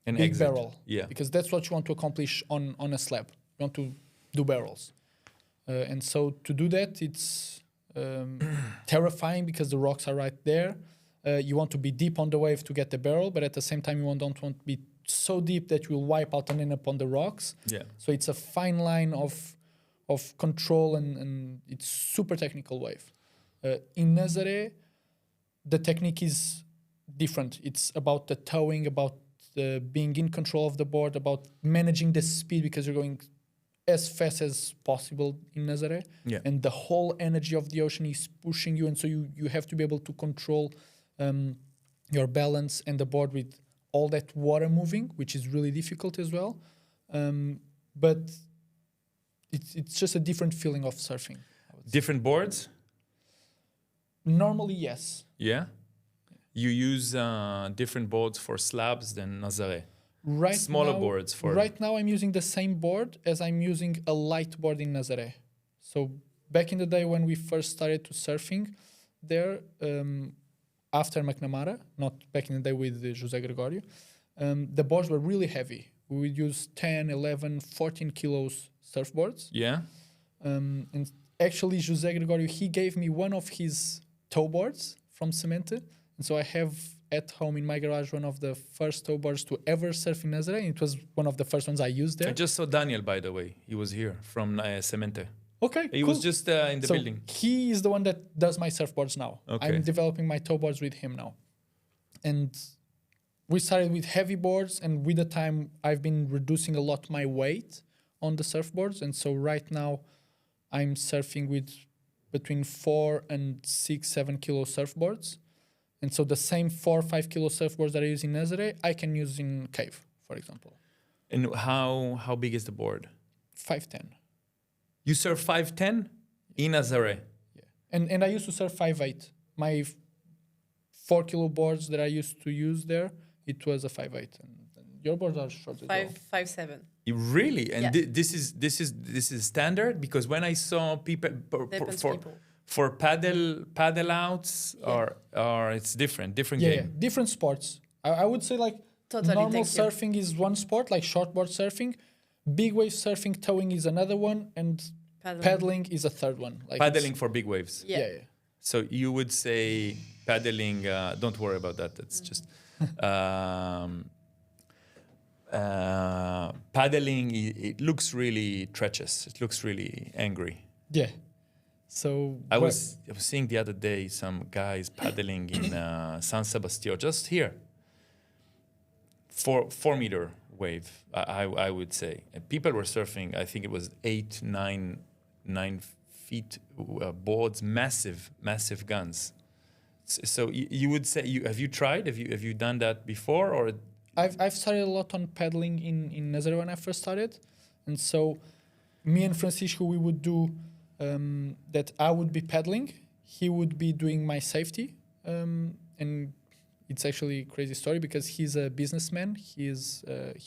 An
big
exit.
barrel.
Yeah.
Because that's what you want to accomplish on a slab. You want to do barrels. And so to do that, it's terrifying because the rocks are right there. You want to be deep on the wave to get the barrel, but at the same time, you don't want to be so deep that you'll wipe out and end up on the rocks.
Yeah.
So it's a fine line of control, and it's super technical wave. In Nazare, the technique is different. It's about the towing, about being in control of the board, about managing the speed because you're going as fast as possible in Nazare.
Yeah.
And the whole energy of the ocean is pushing you, and so you have to be able to control your balance and the board with all that water moving, which is really difficult as well. But it's just a different feeling of surfing. I would say.
Different boards.
Normally, yes.
Yeah. You use different boards for slabs than Nazare.
Right
Smaller
now,
boards for.
Right now, I'm using the same board as I'm using a light board in Nazare. So back in the day when we first started to surfing there, after McNamara, not back in the day with José Gregorio, the boards were really heavy. We would use 10, 11, 14 kilos surfboards.
Yeah.
And actually, José Gregorio, he gave me one of his tow boards from Semente. And so I have at home in my garage one of the first tow boards to ever surf in Nazare. And it was one of the first ones I used there.
I just saw Daniel, by the way. He was here from Semente.
Okay,
He
cool.
was just in the
So
building.
he is the one that does my surfboards now.
Okay.
I'm developing my tow boards with him now. And we started with heavy boards, and with the time, I've been reducing a lot my weight on the surfboards. And so right now, I'm surfing with between 4 and 6, 7 kilo surfboards. And so the same 4 or 5 kilo surfboards that I use in Nazare, I can use in cave, for example.
And how big is the board?
5'10".
You surf 5'10" in Nazare.
Yeah. And I used to surf 5'8". My 4 kilo boards that I used to use there, it was a 5'8". And your boards are short as well.
5'7".
Really? And
Yeah.
this is standard? Because when I saw people
Depends
for
people.
for paddle outs,
Yeah.
or it's different
Yeah,
game.
different sports. I would say like
Totally,
normal
thank you.
surfing is one sport, like shortboard surfing. Big wave surfing, towing is another one, and paddling is a third one. Like
Paddling for big waves.
Yeah.
Yeah, yeah.
So you would say paddling. Don't worry about that. That's just paddling. It looks really treacherous. It looks really angry.
Yeah. So
I was seeing the other day some guys paddling in San Sebastián, just here. 4 meter wave, I would say. And people were surfing. I think it was 8, 9 feet boards, massive guns. So you would say have you tried? Have you done that before, or?
I've started a lot on paddling in Nazare when I first started, and so me and Francisco, we would do that. I would be paddling, he would be doing my safety, and it's actually a crazy story because he's a businessman. He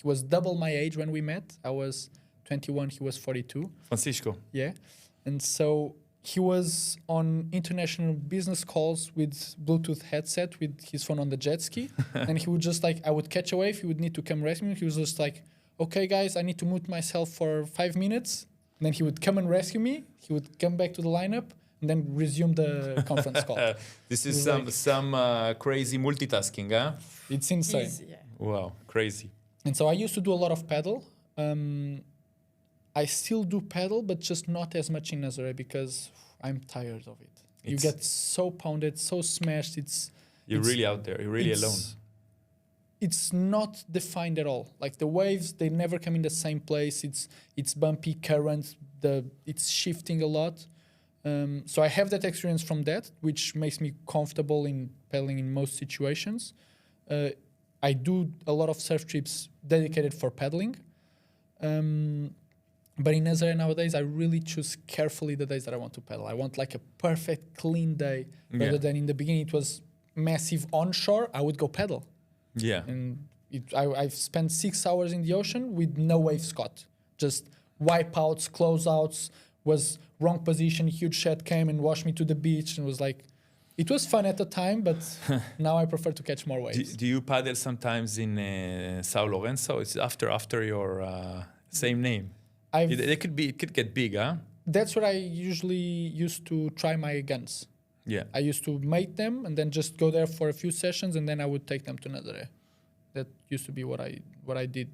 was double my age when we met. I was 21, he was 42.
Francisco.
Yeah, and so he was on international business calls with Bluetooth headset with his phone on the jet ski. And he would just I would catch a wave, he would need to come rescue me. He was just like, okay guys, I need to mute myself for 5 minutes. And then he would come and rescue me. He would come back to the lineup and then resume the conference call.
This is
It
some crazy multitasking, huh?
It's insane.
Easy, yeah.
Wow, crazy.
And so I used to do a lot of paddle. I still do paddle, but just not as much in Nazare because I'm tired of it. You get so pounded, so smashed.
You're really out there. You're really alone.
It's not defined at all. Like the waves, they never come in the same place. It's bumpy current. It's shifting a lot. So I have that experience from that, which makes me comfortable in paddling in most situations. I do a lot of surf trips dedicated for paddling. But in Nazare nowadays, I really choose carefully the days that I want to paddle. I want like a perfect, clean day, rather than in the beginning it was massive onshore. I would go paddle.
Yeah.
And I've spent 6 hours in the ocean with no waves caught. Just wipeouts, closeouts, was wrong position, huge shed came and washed me to the beach, and was like, it was fun at the time, but now I prefer to catch more waves.
Do you paddle sometimes in Sao Lourenço? It's after your same name. It could get big, huh?
That's where I usually used to try my guns.
Yeah.
I used to mate them and then just go there for a few sessions, and then I would take them to Nazare. That used to be what I did.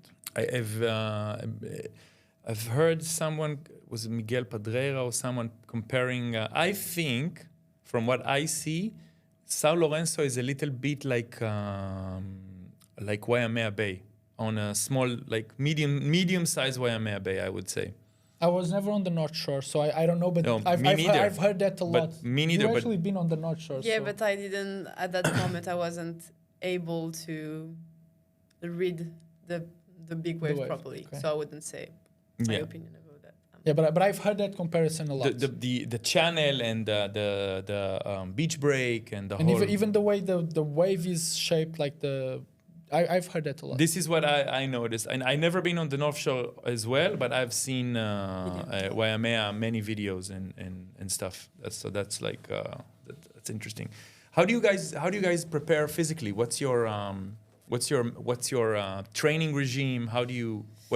I've heard someone, was it Miguel Padreira or someone comparing. I think from what I see, Sao Lourenço is a little bit like Waimea Bay, on a small, like medium-sized Waimea Bay, I would say.
I was never on the North Shore, so I don't know, but
No,
I've heard that a lot.
Me neither.
You've
But
actually been on the North Shore.
Yeah,
so.
but I didn't, at that moment, I wasn't able to read the big wave
wave,
properly.
okay.
So I wouldn't say my opinion about that.
Yeah, but I've heard that comparison a lot.
the channel and the beach break and the
and
whole.
even the way the wave is shaped, like I've heard that a lot.
This is what I noticed. And I've never been on the North Shore as well, but I've seen Waimea, many videos and stuff. That's like that's interesting. How do you guys prepare physically? What's your training regime? What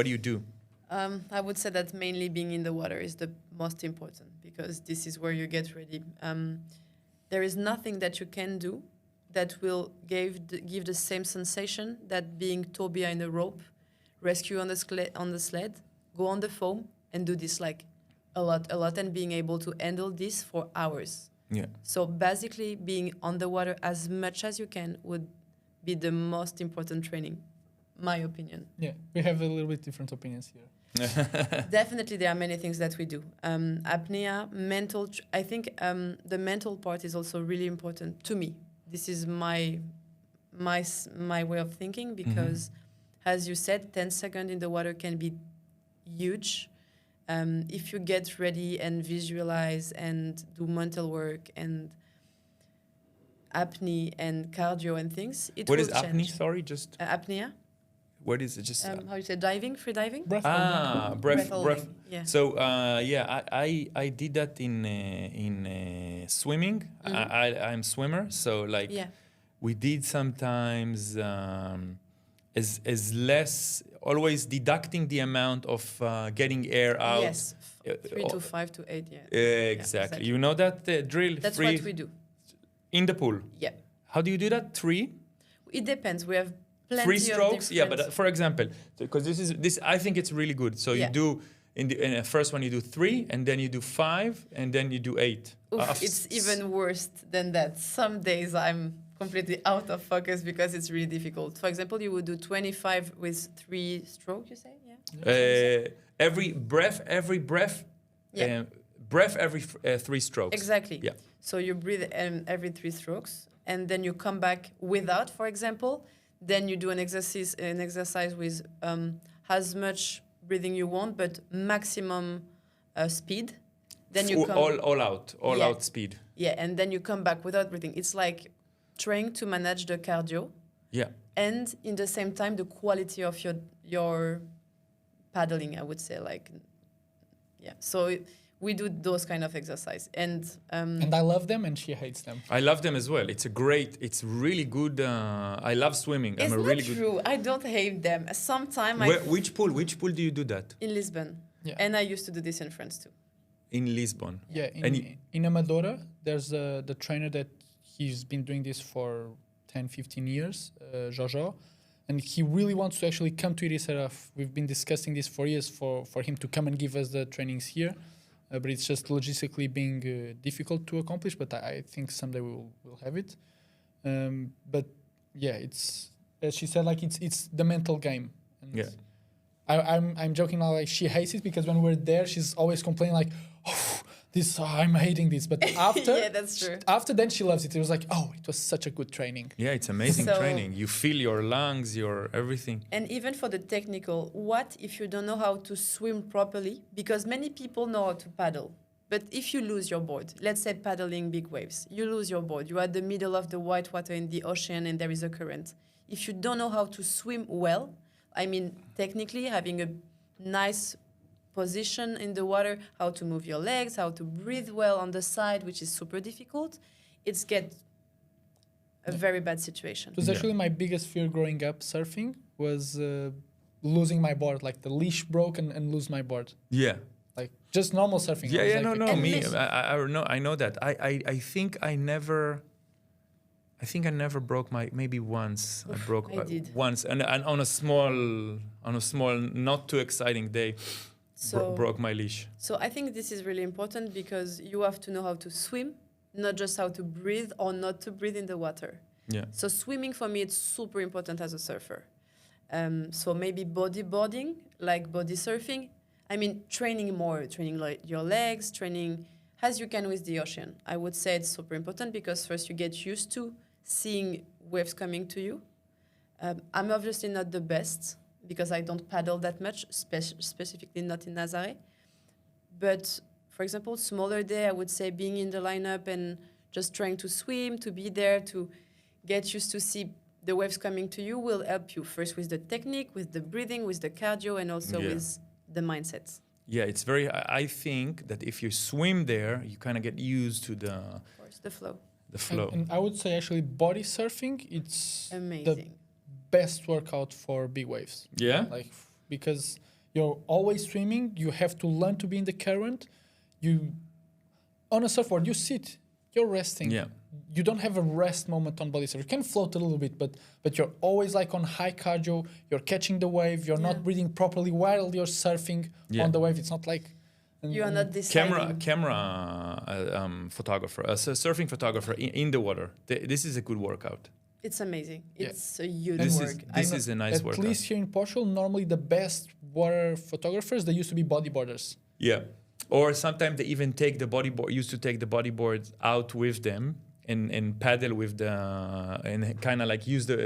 do you do?
I would say that mainly being in the water is the most important, because this is where you get ready. There is nothing that you can do that will give the same sensation that being tow behind a rope, rescue on the sled, go on the foam, and do this like a lot, and being able to handle this for hours.
Yeah.
So basically, being on the water as much as you can would be the most important training, my opinion.
Yeah, we have a little bit different opinions here.
Definitely, there are many things that we do. Apnea, mental. I think the mental part is also really important to me. This is my way of thinking because, as you said, 10 seconds in the water can be huge. If you get ready and visualize and do mental work and apnea and cardio and things, it
What
will
is apnea?
change.
Sorry, just
Apnea.
what is it? Just
How you say diving? Free diving?
Breath
breath.
holding, yeah.
So I did that in swimming. I'm swimmer, so like
Yeah.
we did sometimes as less, always deducting the amount of getting air out.
Yes. 3 to 5 to 8. Yeah.
Exactly. You know that drill?
That's
free
what we do.
in the pool.
Yeah.
How do you do that? 3?
It depends. We have plenty
3
of
strokes. Yeah, but
different-
for example, because this I think it's really good. So you
Yeah.
do in the first one you do 3, and then you do 5, and then you do 8.
Oof, it's even worse than that. Some days I'm completely out of focus because it's really difficult. For example, you would do 25 with 3 strokes, you say? Yeah.
Every breath,
Yeah.
breath every 3 strokes.
Exactly.
Yeah.
So you breathe every 3 strokes, and then you come back without, for example. Then you do an exercise with as much breathing you want, but maximum speed. Then you come
all out speed.
Yeah, and then you come back without breathing. It's like trying to manage the cardio,
Yeah.
and in the same time the quality of your paddling, I would say, like, yeah. So we do those kind of exercise, and
I love them, and she hates them.
I love them as well. It's really good. I love swimming.
it's
I'm a
not
really good.
true. I don't hate them. Sometimes
Which pool do you do that?
in Lisbon,
Yeah.
and I used to do this in France too.
In Lisbon.
Yeah,
And
in Amadora, there's the trainer that he's been doing this for 10, 15 years, Jojo, and he really wants to actually come to Ericeira. We've been discussing this for years for him to come and give us the trainings here, but it's just logistically being difficult to accomplish, but I think someday we'll have it. But yeah, it's, as she said, like it's the mental game. And
Yeah.
I'm joking now, like she hates it because when we're there, she's always complaining like, oh, I'm hating this. But after,
Yeah, that's true.
After then she loves it. It was like, oh, it was such a good training.
Yeah, it's amazing
So-
training. You feel your lungs, your everything.
And even for the technical, what if you don't know how to swim properly? Because many people know how to paddle. But if you lose your board, let's say paddling big waves, you lose your board. You're at the middle of the white water in the ocean and there is a current. If you don't know how to swim well, I mean, technically having a nice position in the water, how to move your legs, how to breathe well on the side, which is super difficult, it's get a very bad situation.
It was
Yeah.
actually my biggest fear growing up surfing was losing my board. Like the leash broke and lose my board.
Yeah.
Like just normal surfing.
Yeah,
I was
yeah,
like,
no,
And
me.
this-
I know that. I think I never broke my. Maybe once I broke
I did.
once, and on a small, not too exciting day,
So
broke my leash.
So I think this is really important because you have to know how to swim, not just how to breathe or not to breathe in the water.
Yeah.
So swimming for me, it's super important as a surfer. So maybe bodyboarding, like body surfing. I mean, training more, training like your legs, training as you can with the ocean. I would say it's super important because first you get used to seeing waves coming to you. I'm obviously not the best because I don't paddle that much, specifically not in Nazare. But for example, smaller day, I would say being in the lineup and just trying to swim, to be there, to get used to see the waves coming to you will help you first with the technique, with the breathing, with the cardio, and also
Yeah.
with the mindset.
Yeah, it's very. I think that if you swim there, you kind of get used to
Of course, the flow.
the flow.
And I would say actually body surfing, it's the
Amazing.
best workout for big waves.
Yeah.
Like because you're always swimming, you have to learn to be in the current. You on a surfboard, you sit, you're resting.
Yeah.
You don't have a rest moment on body surf. You can float a little bit, but you're always like on high cardio. You're catching the wave. You're
Yeah.
not breathing properly while you're surfing
Yeah.
on the wave. It's not like
You are not deciding.
Camera photographer, surfing photographer in the water. This is a good workout.
It's amazing.
Yeah.
It's a huge
This
work.
is a nice
At
workout.
least here in Portugal, normally the best water photographers, they used to be bodyboarders.
Yeah. Or sometimes they even take the bodyboard, used to take the bodyboard out with them and paddle with the, and kind of like use the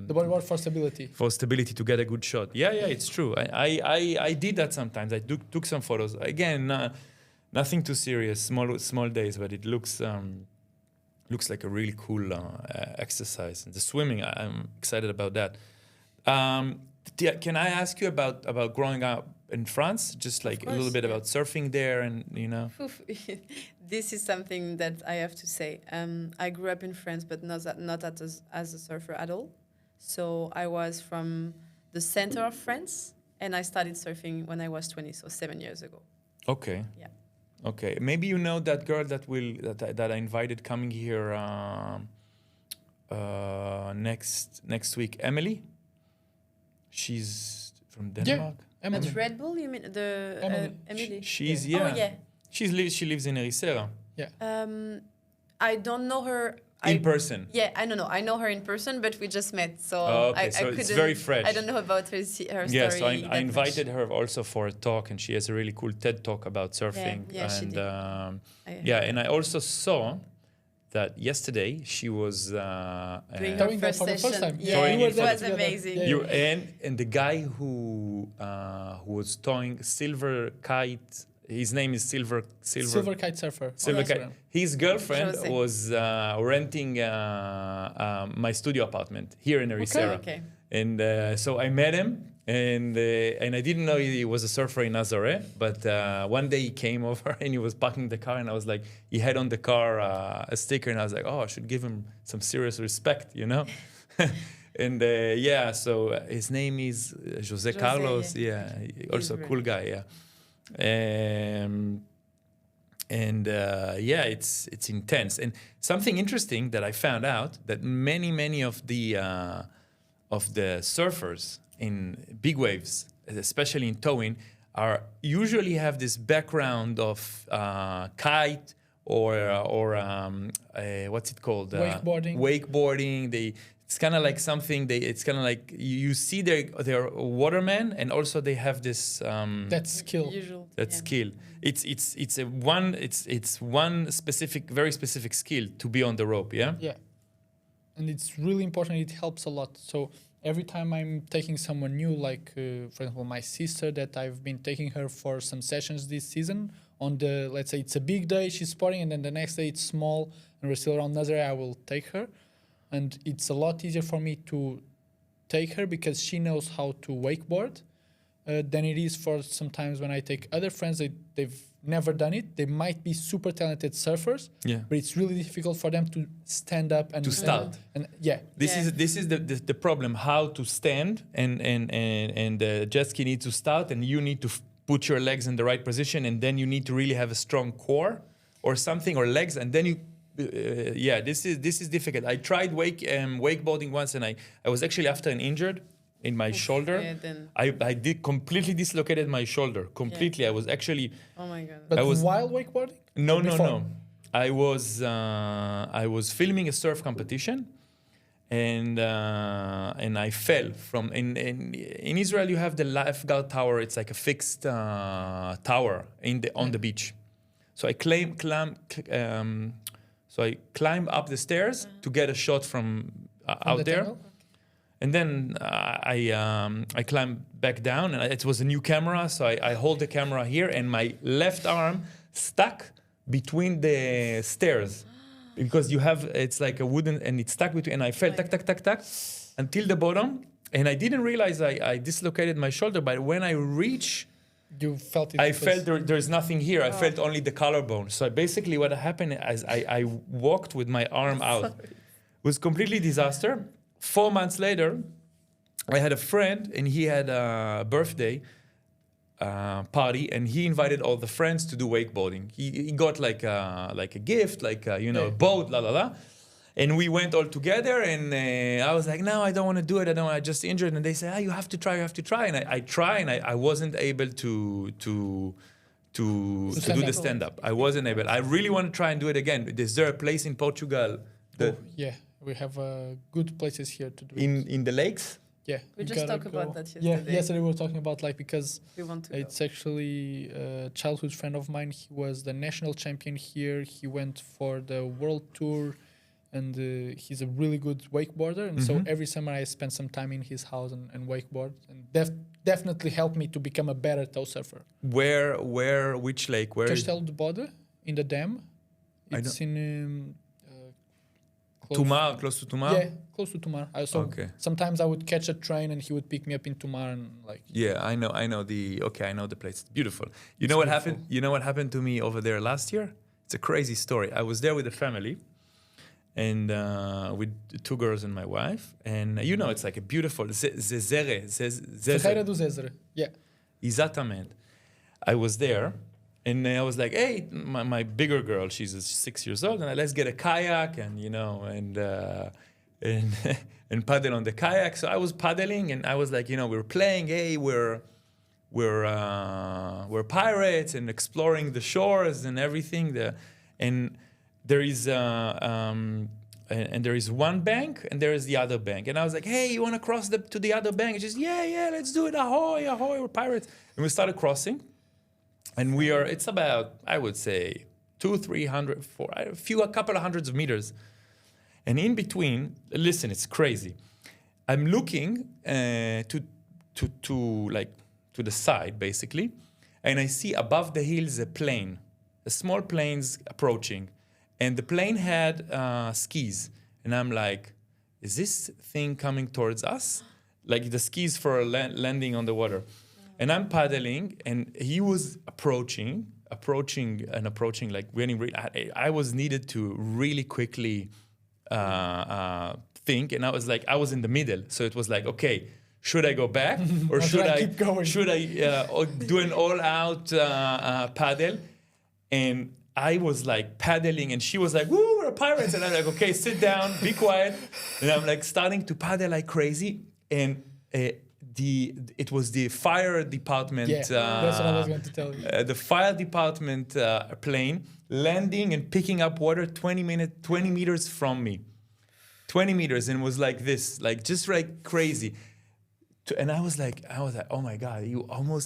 The bodyboard for stability.
for stability to get a good shot. Yeah, it's true. I did that sometimes. I took some photos. Again, nothing too serious, small days, but it looks like a really cool exercise. And the swimming, I'm excited about that. Can I ask you about growing up in France? Just like a little
course,
bit
yeah.
about surfing there, and
Oof. This is something that I have to say. I grew up in France, but not as a surfer at all. So I was from the center of France, and I started surfing when I was 20, so 7 years ago.
Okay.
Yeah.
Okay. Maybe you know that girl that I invited coming here next week, Emily. She's from Denmark.
Emily.
At Red Bull, you mean the
Emily.
Emily?
She's
Oh yeah.
She lives in Ericeira.
I don't know her.
In person.
Yeah, I don't know. I know her in person, but we just met, so
Okay,
I
so
couldn't.
it's very fresh.
I don't know about her story.
Yeah, so I
that
invited
much.
her also for a talk, and she has a really cool TED talk about surfing.
Yeah, she
and
did.
and I also saw that yesterday she was
Doing
Towing
her
that for the first time.
Yeah,
Towing
it
it for
was
the-
amazing.
Yeah.
you and the guy who was towing Silver Kite. His name is Silver
Kite surfer.
Silver
on
Kite.
Instagram.
His girlfriend
Jose.
was renting my studio apartment here in Ericeira.
Okay.
And so I met him, and I didn't know he was a surfer in Nazaré. But one day he came over and he was parking the car, and I was like, he had on the car a sticker, and I was like, oh, I should give him some serious respect, you know? And so his name is Jose Carlos.
yeah.
Yeah, also a
really
cool guy. Yeah. It's intense. And something interesting that I found out that many of the surfers in big waves, especially in towing, usually have this background of kite or what's it called?
Wakeboarding.
Wakeboarding. It's kind of like something. It's kind of like you see they're watermen, and also they have this
That skill.
Usual.
that
yeah.
skill. It's one specific, very specific skill to be on the rope. Yeah.
Yeah. And it's really important. It helps a lot. So every time I'm taking someone new, like, for example, my sister, that I've been taking her for some sessions this season, on the, let's say it's a big day, she's sporting, and then the next day it's small, and we're still around Nazaré, I will take her. And it's a lot easier for me to take her because she knows how to wakeboard than it is for sometimes when I take other friends, they've never done it. They might be super talented surfers,
Yeah.
but it's really difficult for them to stand up and
To start.
And yeah,
This
Yeah.
is the problem. How to stand, and the jet ski needs to start, and you need to put your legs in the right position, and then you need to really have a strong core or something, or legs, and then you. This is difficult. I tried wakeboarding once, and I was actually after an injured in my shoulder.
Yeah, then.
I did completely dislocated my shoulder completely. I was actually
Oh my god.
but
I was-
while wakeboarding?
no.
Or before?
I was filming a surf competition, and I fell from in Israel. You have the lifeguard tower. It's like a fixed tower on the beach. So I climbed up the stairs to get a shot from out
the
there.
tunnel?
And then I climbed back down, and it was a new camera, so I hold the camera here, and my left arm stuck between the stairs, because it's like a wooden, and it's stuck between, and I fell tack until the bottom, and I didn't realize I dislocated my shoulder, but when I reached,
You felt it.
I
because-
felt there's nothing here. I felt only the collarbone. So basically what happened is I walked with my arm out. It was completely disaster. 4 months later, I had a friend, and he had a birthday party, and he invited all the friends to do wakeboarding. He got like a gift, a boat, la la la. And we went all together, and I was like, no, I don't want to do it. I just injured. And they said, you have to try. And I try, and I wasn't able to do
stand
the
up.
stand up. I wasn't able. I really want to try and do it again. Is there a place in Portugal that
Yeah, We have good places here to do it.
In the lakes?
Yeah.
We
you
just
gotta
talked about that
Yeah,
yesterday.
yesterday we were talking about like because
We want to
it's actually a childhood friend of mine. He was the national champion here. He went for the world tour, and he's a really good wakeboarder. And so every summer I spend some time in his house and wakeboard, and definitely helped me to become a better tow surfer.
Which lake? Where is
Castel de Bode in the dam.
I
It's in
Tomar, close to Tomar?
Yeah, close to Tomar. So
Okay.
sometimes I would catch a train and he would pick me up in Tomar and like.
Yeah, I know the place. It's beautiful. You
It's
know what
beautiful.
happened? You know what happened to me over there last year? It's a crazy story. I was there with the family, and with the 2 girls and my wife, and it's like a beautiful Zezere.
Ferreira do Zézer. Yeah.
Exatamente. I was there, and I was like, hey, my bigger girl, she's 6 years old, and let's get a kayak, and and paddle on the kayak. So I was paddling, and I was like, we were playing, hey, we're pirates and exploring the shores and everything. And there is one bank and there is the other bank. And I was like, hey, you want to cross to the other bank? And she's, yeah, let's do it. Ahoy, ahoy, we're pirates. And we started crossing. And it's about, I would say, 200-300, a couple of hundreds of meters. And in between, listen, it's crazy. I'm looking to the side, basically, and I see above the hills a small plane's approaching, and the plane had skis, and I'm like, is this thing coming towards us? Like the skis for landing on the water. And I'm paddling, and he was approaching, like really. I was needed to really quickly think, and I was in the middle, so it was like, okay, should I go back or should I
keep going?
Should I do an all-out paddle? And I was like paddling, and she was like, "Woo, we're pirates!" And I'm like, "Okay, sit down, be quiet." And I'm like starting to paddle like crazy, and it was the fire department.
Yeah, that's what I was going to tell you.
The fire department plane landing and picking up water 20 meters from me. 20 meters, and was like this, like just like crazy. And I was like, oh my God,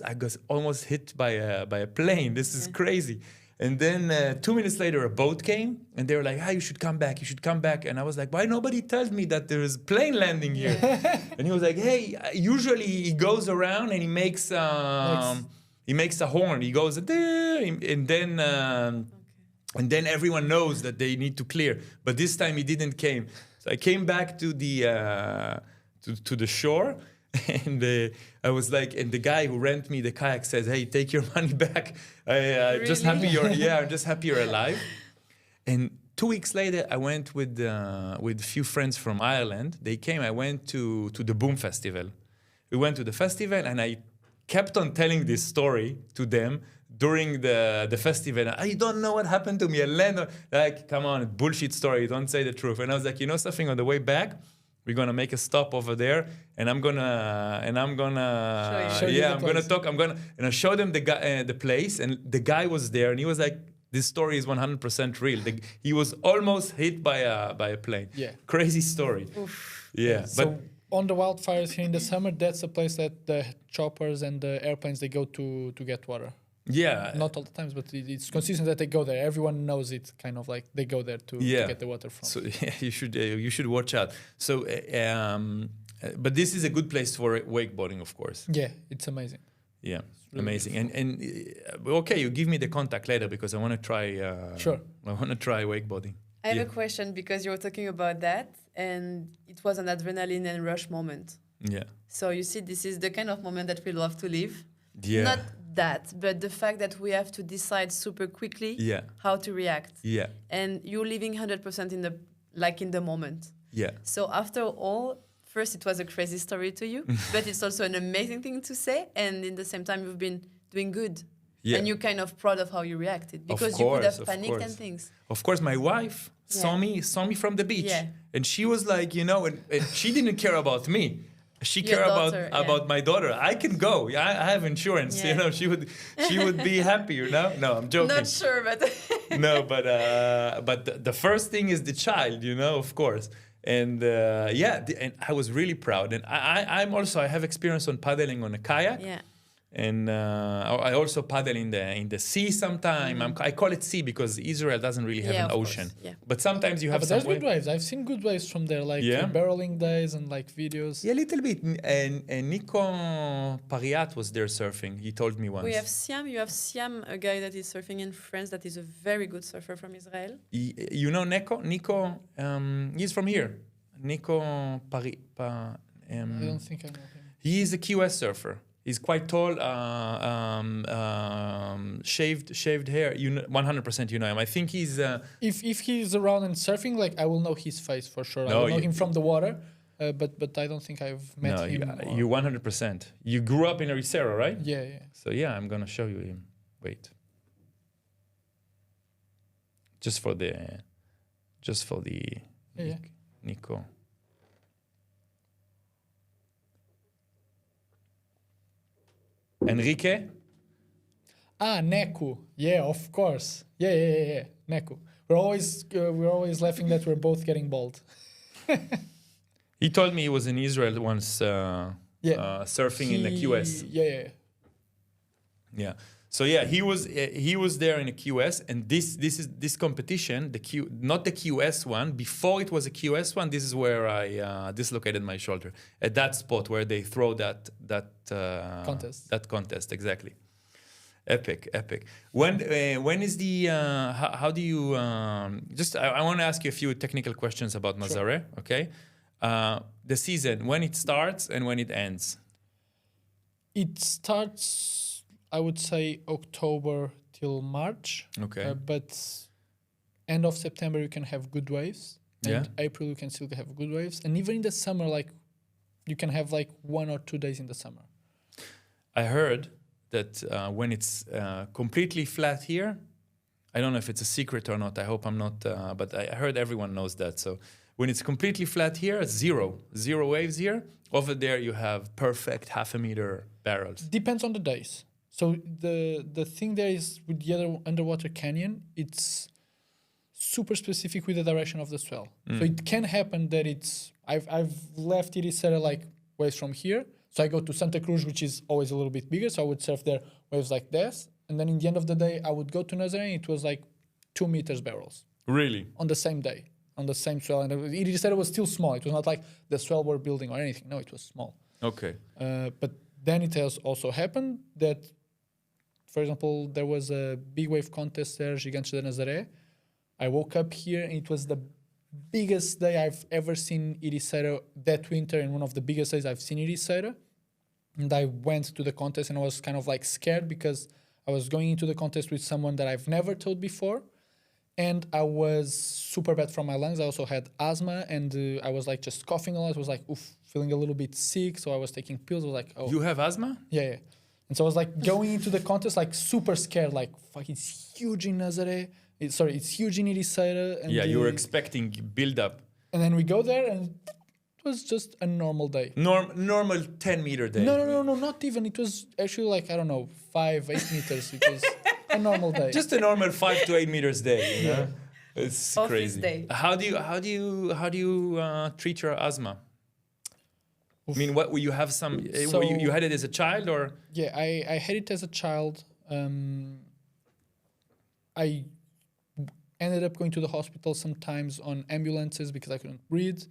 I got almost hit by a plane. This is crazy. And then 2 minutes later, a boat came, and they were like, you should come back. You should come back. And I was like, why nobody tells me that there is a plane landing here? And he was like, hey, usually he goes around and he makes a horn. He goes, and then everyone knows that they need to clear. But this time he didn't came. So I came back to the shore. And I was like, and the guy who rent me the kayak says, "Hey, take your money back.
Really?
Just happy I'm just happy you're alive." And 2 weeks later, I went with a few friends from Ireland. They came. I went to the Boom Festival. We went to the festival, and I kept on telling this story to them during the festival. I don't know what happened to me. I landed like, come on, bullshit story. Don't say the truth. And I was like, something, on the way back, we're gonna make a stop over there, and I'm gonna
Show you the place.
talk. And I showed them the place, and the guy was there, and he was like, "This story is 100% real." He was almost hit by a plane.
Yeah.
Crazy story.
Oof.
Yeah,
So
but
on the wildfires here in the summer, that's a place that the choppers and the airplanes they go to get water.
yeah,
Not all the times, but it's consistent that they go there. Everyone knows it, kind of like they go there to get the water from.
So yeah, you should watch out. So, but this is a good place for wakeboarding, of course.
Yeah, it's amazing.
Yeah,
really
amazing. And okay, you give me the contact later because I want to try.
Sure.
I want to try wakeboarding.
I have a question because you were talking about that, and it was an adrenaline and rush moment.
Yeah.
So you see, this is the kind of moment that we love to live.
Yeah.
Not that, but the fact that we have to decide super quickly
Yeah.
how to react.
Yeah.
And you're living 100% in the moment.
Yeah.
So after all, first it was a crazy story to you, but it's also an amazing thing to say. And in the same time, you've been doing good.
Yeah.
And you're kind of proud of how you reacted because
Of
you could
course,
have
of
panicked
course.
and things.
Of course, my wife saw me from the beach,
Yeah.
and she was like, and she didn't care about me. She
Your
cared
daughter, yeah.
about my daughter. I can go. I have insurance.
Yeah.
She would be happy. No, I'm joking.
Not sure, but
No, but the first thing is the child. Of course. And and I was really proud. And I have experience on paddling on a kayak.
Yeah.
And I also paddle in the sea sometime. I call it sea because Israel doesn't really have an
of
ocean.
course, yeah.
But sometimes you have
But
some
there's good waves. I've seen good waves from there, like barreling days and like videos.
Yeah, a little bit. And Nico Pariat was there surfing. He told me once.
We have Siam. You have Siam, a guy that is surfing in France that is a very good surfer from Israel.
You know Nico? Nico, he's from here. Nico Pari.
I don't think I know him.
He is a QS surfer. He's quite tall, shaved hair. 100% you know him. I think he's.
If he's around and surfing, like I will know his face for sure. I
No,
will know him from the water, but I don't think I've met him.
You 100%. You grew up in Ericeira, right?
Yeah, yeah.
So yeah, I'm gonna show you him. Wait. Just for the
Yeah.
Nico. Enrique?
Neku. Yeah, of course. Yeah. Neku. We're always laughing that we're both getting bald.
He told me he was in Israel once surfing in the QS.
Yeah.
Yeah. So yeah, he was there in a QS, and this competition, not the QS one. Before it was a QS one, this is where I dislocated my shoulder at that spot where they throw that
contest.
That contest, exactly. Epic. When is the how do you I want to ask you a few technical questions about Nazaré, okay? The season, when it starts and when it ends.
It starts, I would say, October till March.
Okay.
But end of September you can have good waves.
Yeah.
And April you can still have good waves. And even in the summer, like you can have like 1 or 2 days in the summer.
I heard that when it's completely flat here, I don't know if it's a secret or not. I hope I'm not, but I heard everyone knows that. So when it's completely flat here, zero waves here. Over there you have perfect 0.5 meter barrels.
Depends on the days. So the thing there is with the other underwater canyon, it's super specific with the direction of the swell. So it can happen that I've left Ericeira like waves from here. So I go to Santa Cruz, which is always a little bit bigger. So I would surf there waves like this. And then in the end of the day, I would go to Nazaré and it was like 2 meters barrels.
Really?
On the same day, on the same swell. And Ericeira was still small. It was not like the swell were building or anything. No, it was small.
Okay.
But then it has also happened that, for example, there was a big wave contest there, Gigantes de Nazaré. I woke up here and it was the biggest day I've ever seen Ericeira that winter, and one of the biggest days I've seen Ericeira. And I went to the contest and I was kind of like scared because I was going into the contest with someone that I've never told before. And I was super bad from my lungs. I also had asthma and I was like just coughing a lot. I was like, feeling a little bit sick. So I was taking pills. I was like, oh.
You have asthma?
Yeah. And so I was like going into the contest like super scared, like, fuck, it's huge in Nazaré. It's huge in Ericeira. And
yeah, you were expecting build up.
And then we go there and it was just a normal day.
Normal 10-meter day.
No, not even. It was actually like, I don't know, 5, 8 meters. It was a normal day.
Just a normal 5 to 8 meters day, you know? It's
Office
crazy.
day.
How do you treat your asthma? I mean, what you have some? You had it as a child, or?
Yeah, I had it as a child. I ended up going to the hospital sometimes on ambulances because I couldn't breathe.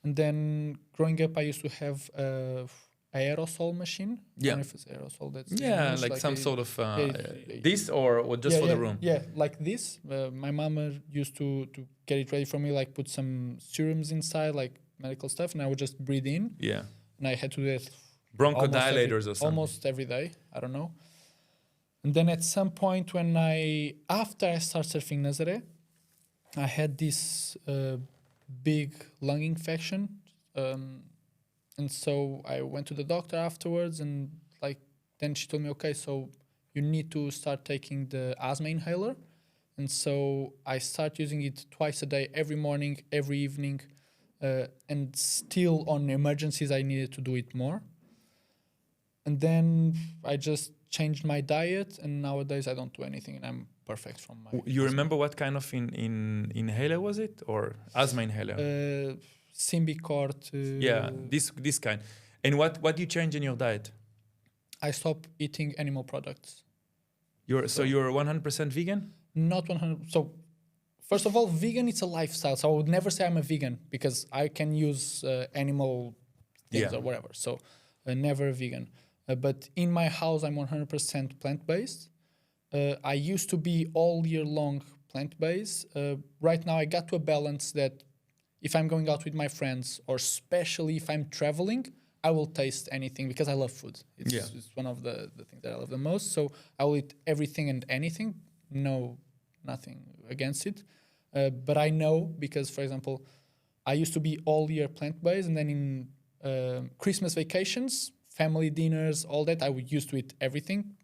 And then growing up, I used to have a aerosol machine.
Yeah.
I don't know if it's aerosol. That's
Yeah, like some sort of this or just for the room.
Yeah, like this. My mama used to get it ready for me, like put some serums inside, like medical stuff, and I would just breathe in.
Yeah.
And I had to do it
Bronchodilators or something.
Almost every day. I don't know. And then at some point after I started surfing Nazaré, I had this big lung infection. And so I went to the doctor afterwards and then she told me, okay, so you need to start taking the asthma inhaler. And so I start using it twice a day, every morning, every evening. And still on emergencies, I needed to do it more. And then I just changed my diet, and nowadays I don't do anything, and I'm perfect from my.
You remember what kind of inhaler was it, or asthma inhaler?
Symbicort.
This kind. And what do you change in your diet?
I stopped eating animal products.
You're 100% vegan?
Not 100. So, first of all, vegan it's a lifestyle. So I would never say I'm a vegan because I can use animal things
Yeah.
or whatever. So, never a vegan. But in my house, I'm 100% plant-based. I used to be all year long plant-based. Right now, I got to a balance that if I'm going out with my friends, or especially if I'm traveling, I will taste anything because I love food. It's one of the things that I love the most. So I will eat everything and anything. No, nothing against it. But I know because, for example, I used to be all year plant-based, and then in Christmas vacations, family dinners, all that, I would used to eat everything.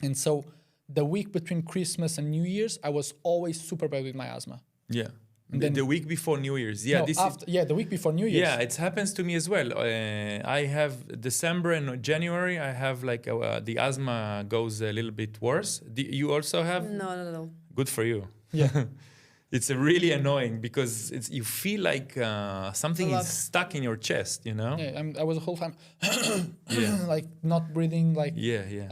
And so the week between Christmas and New Year's, I was always super bad with my asthma.
Yeah.
And then
The week before New Year's.
The week before New Year's.
Yeah, it happens to me as well. I have December and January. I have like the asthma goes a little bit worse. You also have?
No.
Good for you.
Yeah.
It's really annoying because you feel like something is stuck in your chest. You know?
Yeah, I was the whole time
Yeah.
like not breathing. Like
Yeah.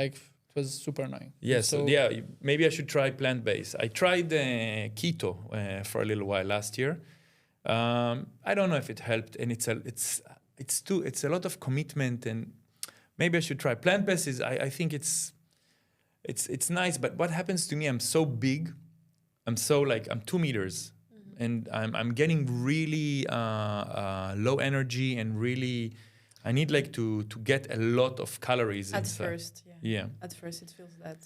It was super annoying.
Yes, maybe I should try plant-based. I tried keto for a little while last year. I don't know if it helped, and it's a lot of commitment, and maybe I should try plant-based. I think it's nice, but what happens to me? I'm so big, I'm 2 meters, and I'm getting really low energy and really. I need to get a lot of calories
At
inside.
first,
Yeah.
At first, it feels that.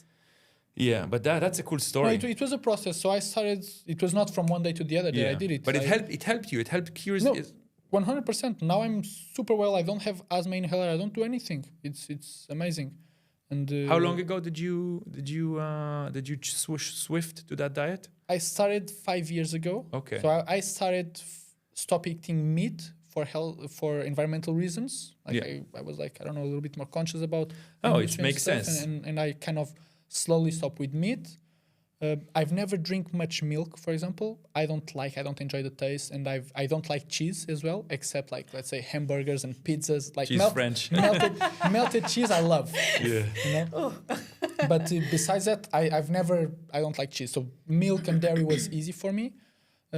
Yeah, but that's a cool story.
No, it was a process. So I started. It was not from one day to the other day. I did it.
But it helped you. It helped cures.
No, 100%. Now I'm super well. I don't have asthma inhaler. I don't do anything. It's amazing. And
how long ago did you swift to that diet?
I started 5 years ago.
Okay.
So I started stop eating meat for environmental reasons. I was like, I don't know, a little bit more conscious about.
It makes sense.
And I kind of slowly stopped with meat. I've never drink much milk, for example. I don't enjoy the taste, and I don't like cheese as well, except like let's say hamburgers and pizzas, like
cheese French.
melted cheese. I love.
Yeah.
You know? But besides that, I don't like cheese. So milk and dairy was easy for me.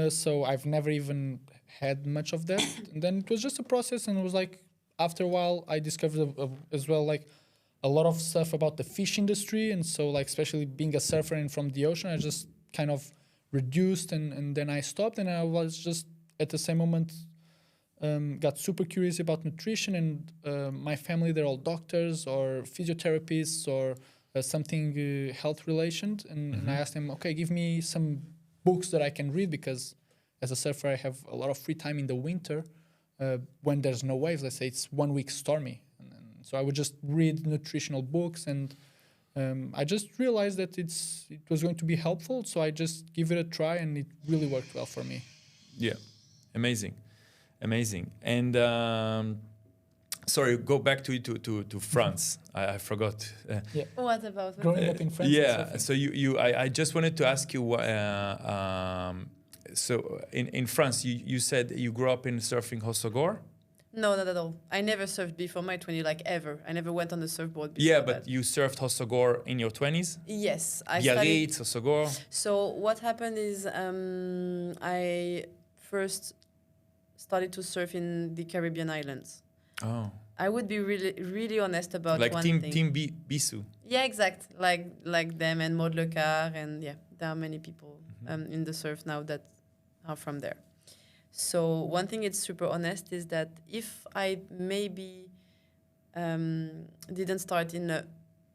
So I've never even had much of that. And then it was just a process, and it was like after a while I discovered as well like a lot of stuff about the fish industry, and so like especially being a surfer and from the ocean, I just kind of reduced, and then I stopped, and I was just at the same moment got super curious about nutrition, and my family, they're all doctors or physiotherapists or something health related, and I asked them, okay, give me some books that I can read, because as a surfer I have a lot of free time in the winter when there's no waves. Let's say it's 1 week stormy, and so I would just read nutritional books, and I just realized that it was going to be helpful, so I just give it a try, and it really worked well for me.
Yeah, amazing. And sorry, go back to France. I forgot.
Yeah.
What about
Growing up in France?
Yeah. So I just wanted to ask you. So in France, you said you grew up in surfing Hossegor?
No, not at all. I never surfed before my 20s, like ever. I never went on the surfboard before.
Yeah, but you surfed Hossegor in your 20s?
Yes, I
Biarritz, Hossegor.
So what happened is I first started to surf in the Caribbean islands.
Oh.
I would be really honest about
like
one
Team
thing.
Bissou.
Yeah, exact. Like them and Maud Lecar, and yeah, there are many people in the surf now that are from there. So one thing it's super honest is that if I maybe didn't start in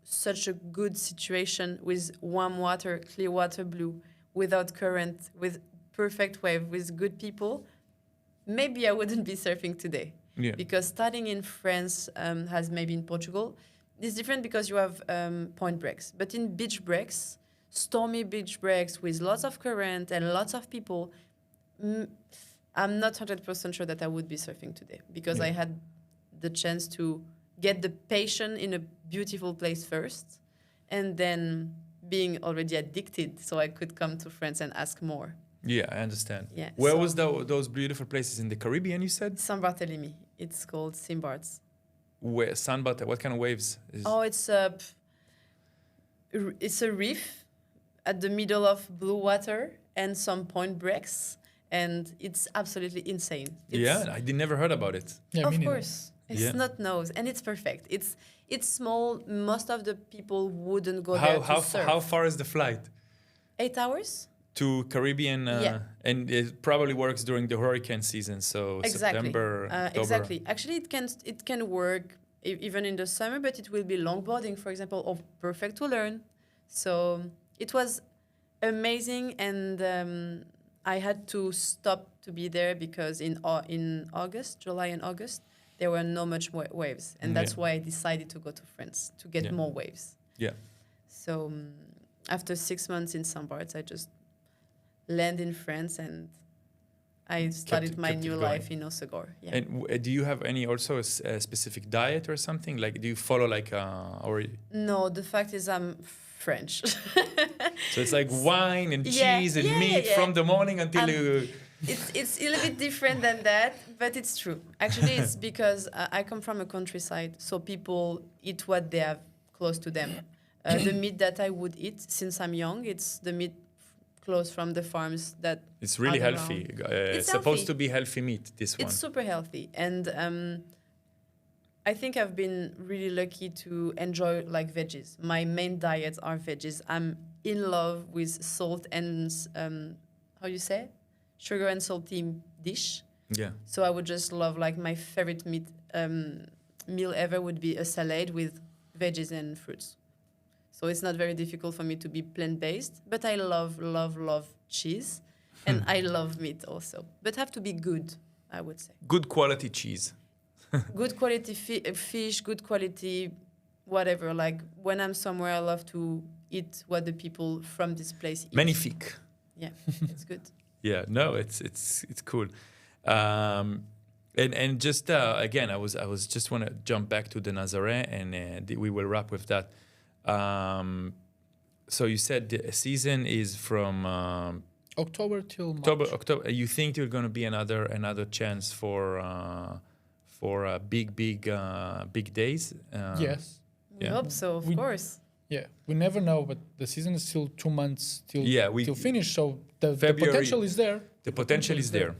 such a good situation with warm water, clear water blue, without current, with perfect wave, with good people, maybe I wouldn't be surfing today.
Yeah.
Because starting in France, as maybe in Portugal, it's different because you have point breaks. But in beach breaks, stormy beach breaks with lots of current and lots of people, I'm not 100% sure that I would be surfing today, because I had the chance to get the passion in a beautiful place first, and then being already addicted, so I could come to France and ask more.
Yeah, I understand.
Yeah,
Where
so-
was those beautiful places in the Caribbean? You said
San Barthélemy. It's called Simbards.
where San Bata. What kind of waves?
Oh, it's a reef at the middle of blue water and some point breaks, and it's absolutely insane.
Yeah, I never heard about it.
Yeah, me
Of
neither.
course, it's
Yeah.
not nose, and it's perfect. It's small. Most of the people wouldn't go there to surf.
How far is the flight
8 hours?
to Caribbean?
Yeah.
And it probably works during the hurricane season, so
Exactly.
September, October.
Exactly. Actually, it can work even in the summer, but it will be longboarding, for example, or perfect to learn. So it was amazing, and I had to stop to be there because in August, July and August, there were no much waves, and that's
Yeah.
why I decided to go to France to get
Yeah.
more waves.
Yeah.
So after 6 months in Saint Barth, I just landed in France and I started my
kept it
new
going.
life in Osegor. Yeah.
And do you have any also a specific diet or something? Like, do you follow like or
No, the fact is I'm French.
so it's like wine and
Yeah,
cheese and
yeah,
meat
yeah.
from the morning until you.
It's a little bit different than that, but it's true. Actually, it's because I come from a countryside, so people eat what they have close to them. The meat that I would eat since I'm young, it's the meat close from the farms that
It's really
are
healthy.
around.
It's
It's
supposed
healthy.
to be healthy meat. This one.
It's super healthy, and I think I've been really lucky to enjoy like veggies. My main diets are veggies. I'm in love with salt and how you say, sugar and salty dish.
Yeah.
So I would just love like my favorite meal ever would be a salad with veggies and fruits. So it's not very difficult for me to be plant-based, but I love cheese, and I love meat also. But have to be good, I would say.
Good quality cheese.
Good quality fish, good quality whatever. Like when I'm somewhere, I love to eat what the people from this place eat.
Magnifique.
Yeah, it's good.
Yeah, no, it's cool. And just again, I was just want to jump back to the Nazaré, and we will wrap with that. So you said the season is from
October till March.
October. You think there's going to be another chance for big days?
Yes.
We
Yeah.
hope so, of
We-
course.
Yeah, we never know, but the season is still 2 months till till finish, so the
February-
potential is there.
The potential is there.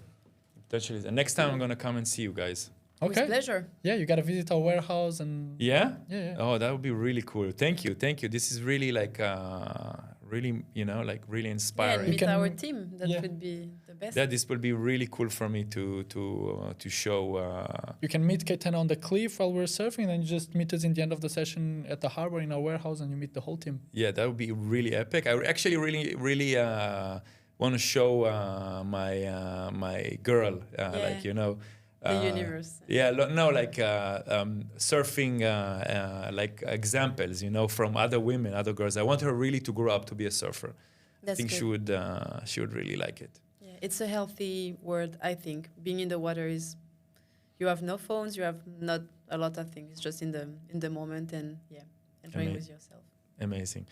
Potential is. And next time I'm going to come and see you guys.
Okay.
With pleasure.
Yeah, you gotta visit our warehouse and
Yeah?
yeah.
Oh, that would be really cool. Thank you. This is really like really really
Yeah,
inspiring.
and meet
can-
our team. That
yeah.
would be the best.
This will be really cool for me to show.
You can meet Ketan on the cliff while we're surfing, and then you just meet us in the end of the session at the harbor in our warehouse, and you meet the whole team.
Yeah, that would be really epic. I actually really want to show my girl, like
the universe.
Yeah, surfing like examples, from other women, other girls. I want her really to grow up to be a surfer.
That's
I think
good.
she would really like it.
Yeah, it's a healthy word, I think. Being in the water is, you have no phones, you have not a lot of things. It's just in the moment and enjoying with yourself.
Amazing.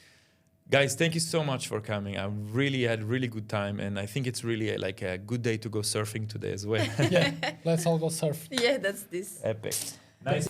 Guys, thank you so much for coming. I really had really good time, and I think it's really like a good day to go surfing today as well.
Yeah, let's all go surf.
Yeah, that's this.
Epic. Nice.